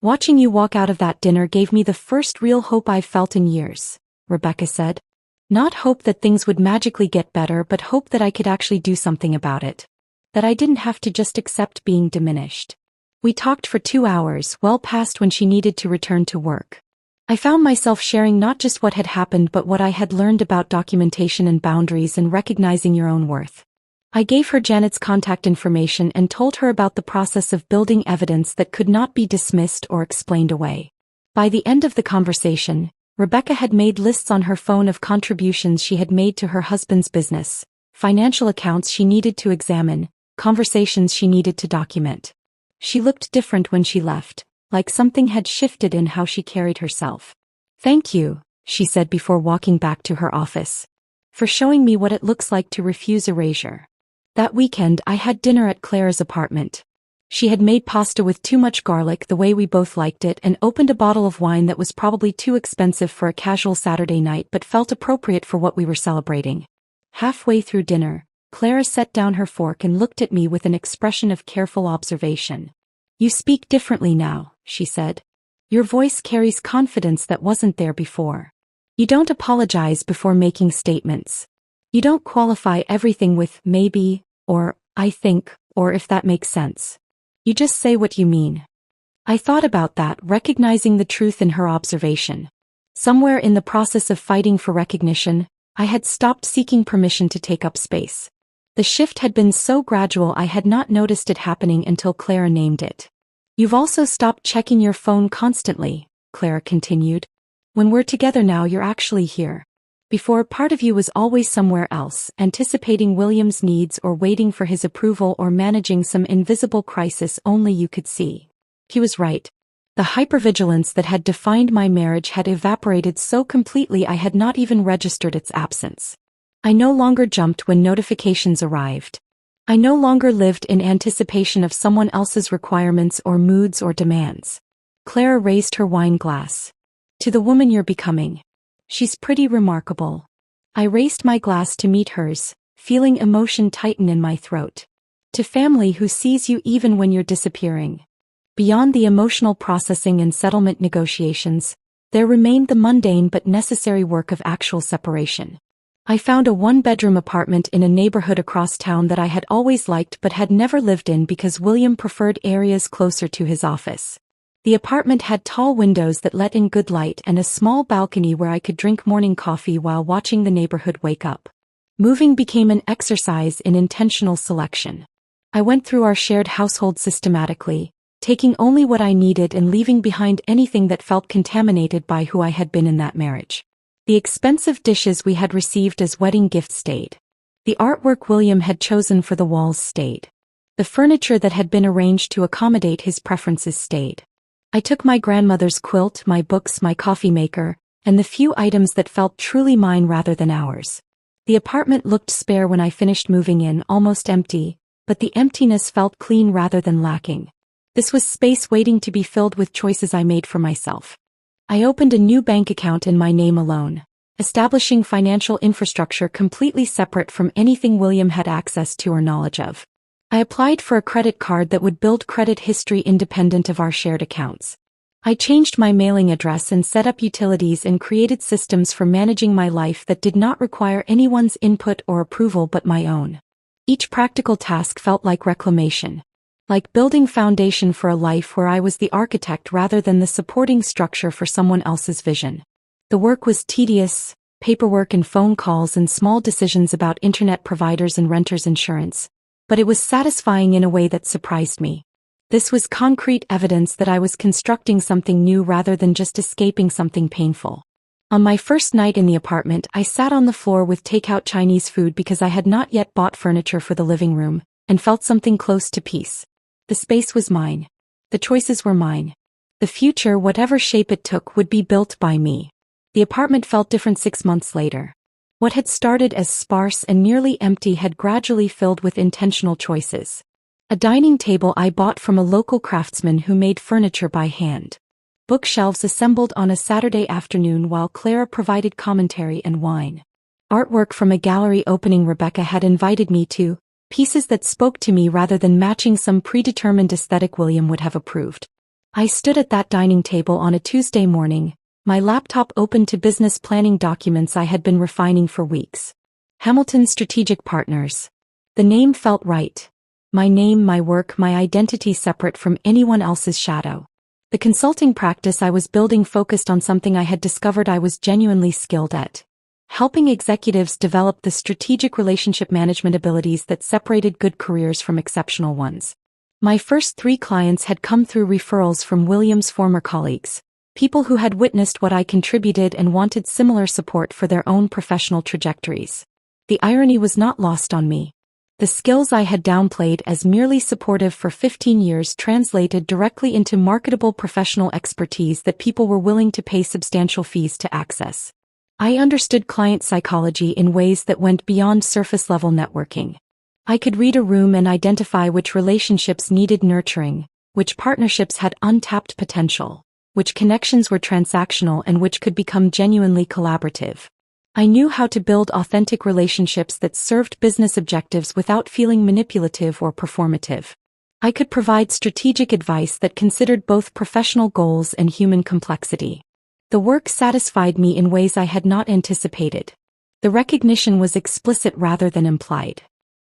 "Watching you walk out of that dinner gave me the first real hope I've felt in years," Rebecca said. "Not hope that things would magically get better, but hope that I could actually do something about it. That I didn't have to just accept being diminished." We talked for 2 hours, well past when she needed to return to work. I found myself sharing not just what had happened but what I had learned about documentation and boundaries and recognizing your own worth. I gave her Janet's contact information and told her about the process of building evidence that could not be dismissed or explained away. By the end of the conversation, Rebecca had made lists on her phone of contributions she had made to her husband's business, financial accounts she needed to examine, conversations she needed to document. She looked different when she left, like something had shifted in how she carried herself. "Thank you," she said before walking back to her office, "for showing me what it looks like to refuse erasure." That weekend I had dinner at Clara's apartment. She had made pasta with too much garlic the way we both liked it and opened a bottle of wine that was probably too expensive for a casual Saturday night but felt appropriate for what we were celebrating. Halfway through dinner, Clara set down her fork and looked at me with an expression of careful observation. "You speak differently now," she said. Your voice carries confidence that wasn't there before. You don't apologize before making statements. You don't qualify everything with maybe, or I think, or if that makes sense. You just say what you mean. I thought about that, recognizing the truth in her observation. Somewhere in the process of fighting for recognition, I had stopped seeking permission to take up space. The shift had been so gradual I had not noticed it happening until Clara named it. You've also stopped checking your phone constantly, Clara continued. When we're together now, you're actually here. Before, part of you was always somewhere else, anticipating William's needs or waiting for his approval or managing some invisible crisis only you could see. He was right. The hypervigilance that had defined my marriage had evaporated so completely I had not even registered its absence. I no longer jumped when notifications arrived. I no longer lived in anticipation of someone else's requirements or moods or demands. Clara raised her wine glass. To the woman you're becoming. She's pretty remarkable. I raised my glass to meet hers, feeling emotion tighten in my throat. To family who sees you even when you're disappearing. Beyond the emotional processing and settlement negotiations, there remained the mundane but necessary work of actual separation. I found a one-bedroom apartment in a neighborhood across town that I had always liked but had never lived in because William preferred areas closer to his office. The apartment had tall windows that let in good light and a small balcony where I could drink morning coffee while watching the neighborhood wake up. Moving became an exercise in intentional selection. I went through our shared household systematically, taking only what I needed and leaving behind anything that felt contaminated by who I had been in that marriage. The expensive dishes we had received as wedding gifts stayed. The artwork William had chosen for the walls stayed. The furniture that had been arranged to accommodate his preferences stayed. I took my grandmother's quilt, my books, my coffee maker, and the few items that felt truly mine rather than ours. The apartment looked spare when I finished moving in, almost empty, but the emptiness felt clean rather than lacking. This was space waiting to be filled with choices I made for myself. I opened a new bank account in my name alone, establishing financial infrastructure completely separate from anything William had access to or knowledge of. I applied for a credit card that would build credit history independent of our shared accounts. I changed my mailing address and set up utilities and created systems for managing my life that did not require anyone's input or approval but my own. Each practical task felt like reclamation. Like building foundation for a life where I was the architect rather than the supporting structure for someone else's vision. The work was tedious, paperwork and phone calls and small decisions about internet providers and renters insurance, but it was satisfying in a way that surprised me. This was concrete evidence that I was constructing something new rather than just escaping something painful. On my first night in the apartment, I sat on the floor with takeout Chinese food because I had not yet bought furniture for the living room, and felt something close to peace. The space was mine. The choices were mine. The future, whatever shape it took, would be built by me. The apartment felt different 6 months later. What had started as sparse and nearly empty had gradually filled with intentional choices. A dining table I bought from a local craftsman who made furniture by hand. Bookshelves assembled on a Saturday afternoon while Clara provided commentary and wine. Artwork from a gallery opening Rebecca had invited me to, pieces that spoke to me rather than matching some predetermined aesthetic William would have approved. I stood at that dining table on a Tuesday morning, my laptop open to business planning documents I had been refining for weeks. Hamilton Strategic Partners. The name felt right. My name, my work, my identity separate from anyone else's shadow. The consulting practice I was building focused on something I had discovered I was genuinely skilled at. Helping executives develop the strategic relationship management abilities that separated good careers from exceptional ones. My first 3 clients had come through referrals from William's former colleagues, people who had witnessed what I contributed and wanted similar support for their own professional trajectories. The irony was not lost on me. The skills I had downplayed as merely supportive for 15 years translated directly into marketable professional expertise that people were willing to pay substantial fees to access. I understood client psychology in ways that went beyond surface-level networking. I could read a room and identify which relationships needed nurturing, which partnerships had untapped potential, which connections were transactional and which could become genuinely collaborative. I knew how to build authentic relationships that served business objectives without feeling manipulative or performative. I could provide strategic advice that considered both professional goals and human complexity. The work satisfied me in ways I had not anticipated. The recognition was explicit rather than implied.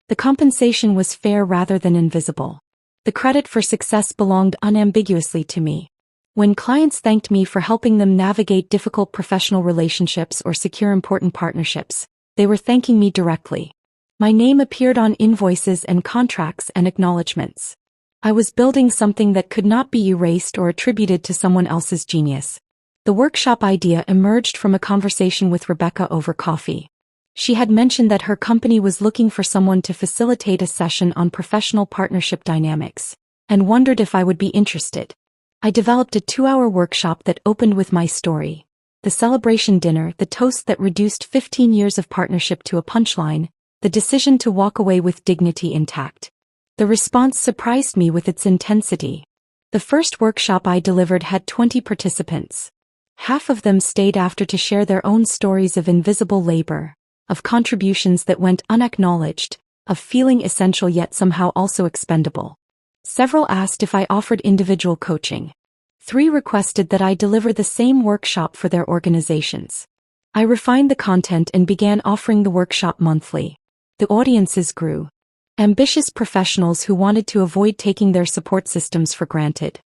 The compensation was fair rather than invisible. The credit for success belonged unambiguously to me. When clients thanked me for helping them navigate difficult professional relationships or secure important partnerships, they were thanking me directly. My name appeared on invoices and contracts and acknowledgments. I was building something that could not be erased or attributed to someone else's genius. The workshop idea emerged from a conversation with Rebecca over coffee. She had mentioned that her company was looking for someone to facilitate a session on professional partnership dynamics, and wondered if I would be interested. I developed a 2-hour workshop that opened with my story, the celebration dinner, the toast that reduced 15 years of partnership to a punchline, the decision to walk away with dignity intact. The response surprised me with its intensity. The first workshop I delivered had 20 participants. Half of them stayed after to share their own stories of invisible labor, of contributions that went unacknowledged, of feeling essential yet somehow also expendable. Several asked if I offered individual coaching. 3 requested that I deliver the same workshop for their organizations. I refined the content and began offering the workshop monthly. The audiences grew. Ambitious professionals who wanted to avoid taking their support systems for granted.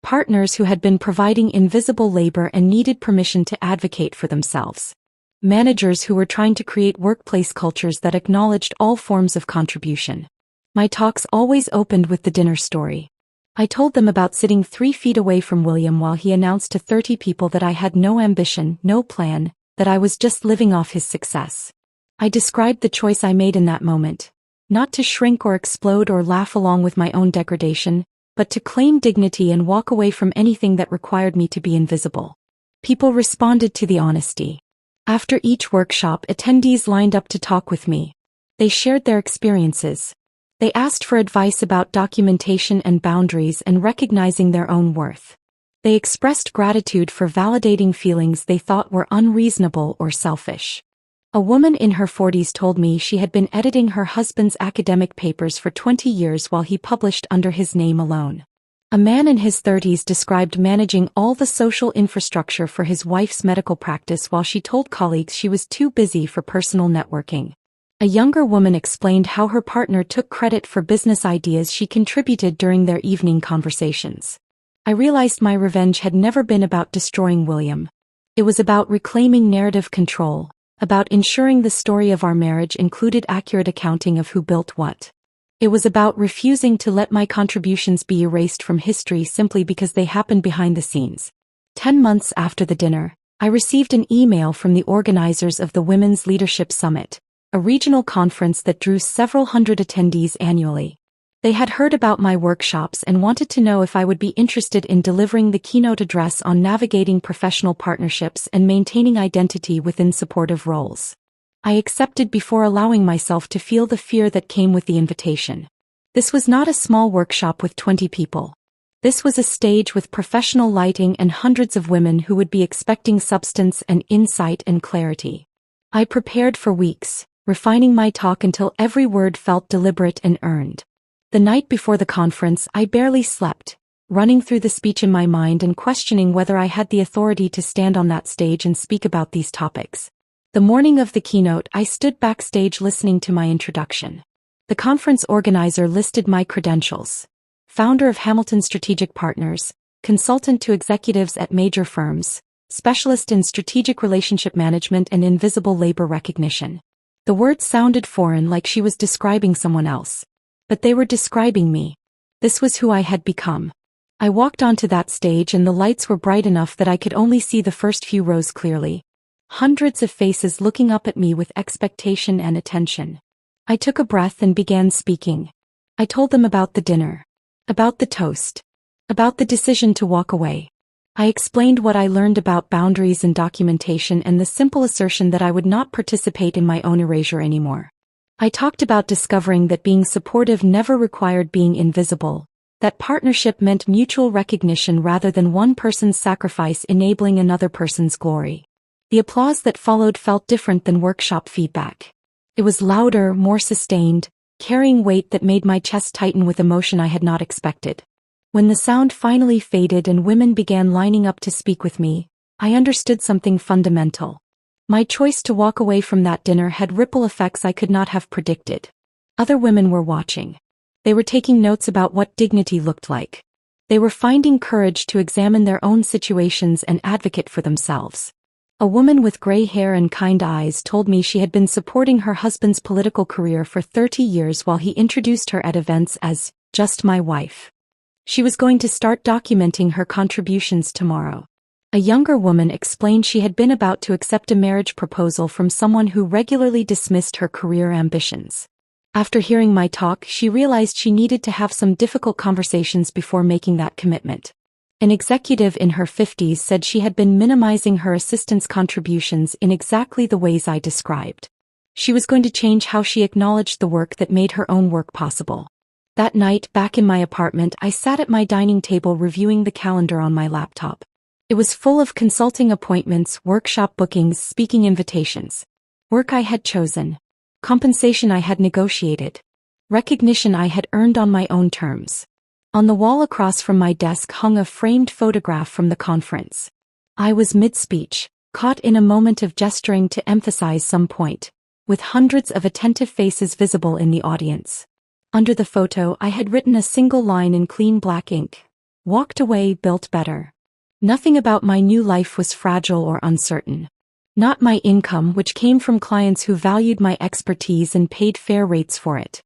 Partners who had been providing invisible labor and needed permission to advocate for themselves. Managers who were trying to create workplace cultures that acknowledged all forms of contribution. My talks always opened with the dinner story. I told them about sitting 3 feet away from William while he announced to 30 people that I had no ambition, no plan, that I was just living off his success. I described the choice I made in that moment. Not to shrink or explode or laugh along with my own degradation, but to claim dignity and walk away from anything that required me to be invisible. People responded to the honesty. After each workshop, attendees lined up to talk with me. They shared their experiences. They asked for advice about documentation and boundaries and recognizing their own worth. They expressed gratitude for validating feelings they thought were unreasonable or selfish. A woman in her 40s told me she had been editing her husband's academic papers for 20 years while he published under his name alone. A man in his 30s described managing all the social infrastructure for his wife's medical practice while she told colleagues she was too busy for personal networking. A younger woman explained how her partner took credit for business ideas she contributed during their evening conversations. I realized my revenge had never been about destroying William. It was about reclaiming narrative control. About ensuring the story of our marriage included accurate accounting of who built what. It was about refusing to let my contributions be erased from history simply because they happened behind the scenes. 10 months after the dinner, I received an email from the organizers of the Women's Leadership Summit, a regional conference that drew several hundred attendees annually. They had heard about my workshops and wanted to know if I would be interested in delivering the keynote address on navigating professional partnerships and maintaining identity within supportive roles. I accepted before allowing myself to feel the fear that came with the invitation. This was not a small workshop with 20 people. This was a stage with professional lighting and hundreds of women who would be expecting substance and insight and clarity. I prepared for weeks, refining my talk until every word felt deliberate and earned. The night before the conference, I barely slept, running through the speech in my mind and questioning whether I had the authority to stand on that stage and speak about these topics. The morning of the keynote, I stood backstage listening to my introduction. The conference organizer listed my credentials: founder of Hamilton Strategic Partners, consultant to executives at major firms, specialist in strategic relationship management and invisible labor recognition. The words sounded foreign, like she was describing someone else. But they were describing me. This was who I had become. I walked onto that stage and the lights were bright enough that I could only see the first few rows clearly. Hundreds of faces looking up at me with expectation and attention. I took a breath and began speaking. I told them about the dinner. About the toast. About the decision to walk away. I explained what I learned about boundaries and documentation and the simple assertion that I would not participate in my own erasure anymore. I talked about discovering that being supportive never required being invisible, that partnership meant mutual recognition rather than one person's sacrifice enabling another person's glory. The applause that followed felt different than workshop feedback. It was louder, more sustained, carrying weight that made my chest tighten with emotion I had not expected. When the sound finally faded and women began lining up to speak with me, I understood something fundamental. My choice to walk away from that dinner had ripple effects I could not have predicted. Other women were watching. They were taking notes about what dignity looked like. They were finding courage to examine their own situations and advocate for themselves. A woman with gray hair and kind eyes told me she had been supporting her husband's political career for 30 years while he introduced her at events as just my wife. She was going to start documenting her contributions tomorrow. A younger woman explained she had been about to accept a marriage proposal from someone who regularly dismissed her career ambitions. After hearing my talk, she realized she needed to have some difficult conversations before making that commitment. An executive in her 50s said she had been minimizing her assistant's contributions in exactly the ways I described. She was going to change how she acknowledged the work that made her own work possible. That night, back in my apartment, I sat at my dining table reviewing the calendar on my laptop. It was full of consulting appointments, workshop bookings, speaking invitations. Work I had chosen. Compensation I had negotiated. Recognition I had earned on my own terms. On the wall across from my desk hung a framed photograph from the conference. I was mid-speech, caught in a moment of gesturing to emphasize some point, with hundreds of attentive faces visible in the audience. Under the photo I had written a single line in clean black ink. Walked away, built better. Nothing about my new life was fragile or uncertain. Not my income, which came from clients who valued my expertise and paid fair rates for it.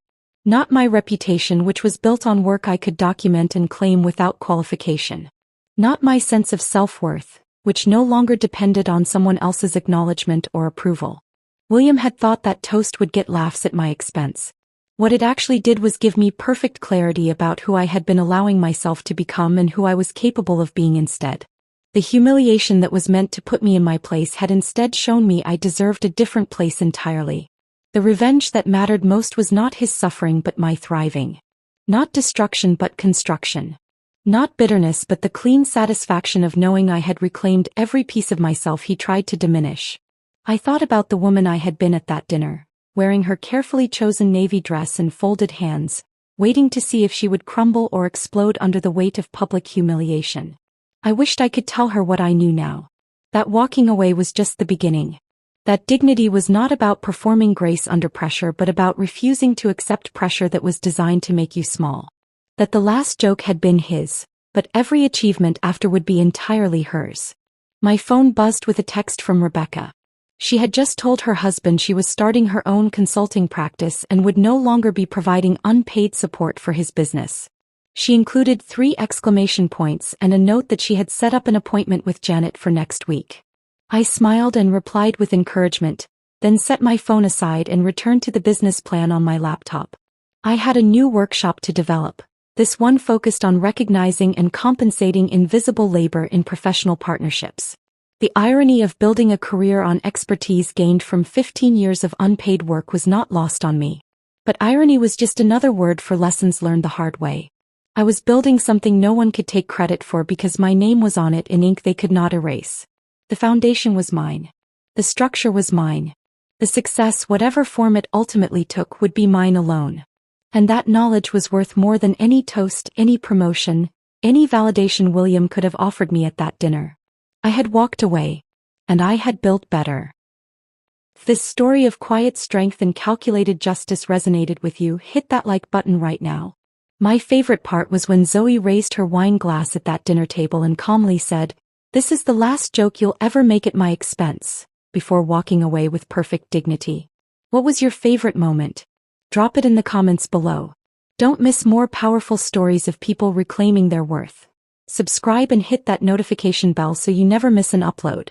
Not my reputation, which was built on work I could document and claim without qualification. Not my sense of self-worth, which no longer depended on someone else's acknowledgement or approval. William had thought that toast would get laughs at my expense. What it actually did was give me perfect clarity about who I had been allowing myself to become and who I was capable of being instead. The humiliation that was meant to put me in my place had instead shown me I deserved a different place entirely. The revenge that mattered most was not his suffering but my thriving. Not destruction but construction. Not bitterness but the clean satisfaction of knowing I had reclaimed every piece of myself he tried to diminish. I thought about the woman I had been at that dinner, wearing her carefully chosen navy dress and folded hands, waiting to see if she would crumble or explode under the weight of public humiliation. I wished I could tell her what I knew now. That walking away was just the beginning. That dignity was not about performing grace under pressure but about refusing to accept pressure that was designed to make you small. That the last joke had been his, but every achievement after would be entirely hers. My phone buzzed with a text from Rebecca. She had just told her husband she was starting her own consulting practice and would no longer be providing unpaid support for his business. She included 3 exclamation points and a note that she had set up an appointment with Janet for next week. I smiled and replied with encouragement, then set my phone aside and returned to the business plan on my laptop. I had a new workshop to develop, this one focused on recognizing and compensating invisible labor in professional partnerships. The irony of building a career on expertise gained from 15 years of unpaid work was not lost on me. But irony was just another word for lessons learned the hard way. I was building something no one could take credit for because my name was on it in ink they could not erase. The foundation was mine. The structure was mine. The success, whatever form it ultimately took, would be mine alone. And that knowledge was worth more than any toast, any promotion, any validation William could have offered me at that dinner. I had walked away, and I had built better. If this story of quiet strength and calculated justice resonated with you, hit that like button right now. My favorite part was when Zoe raised her wine glass at that dinner table and calmly said, "This is the last joke you'll ever make at my expense," before walking away with perfect dignity. What was your favorite moment? Drop it in the comments below. Don't miss more powerful stories of people reclaiming their worth. Subscribe and hit that notification bell so you never miss an upload.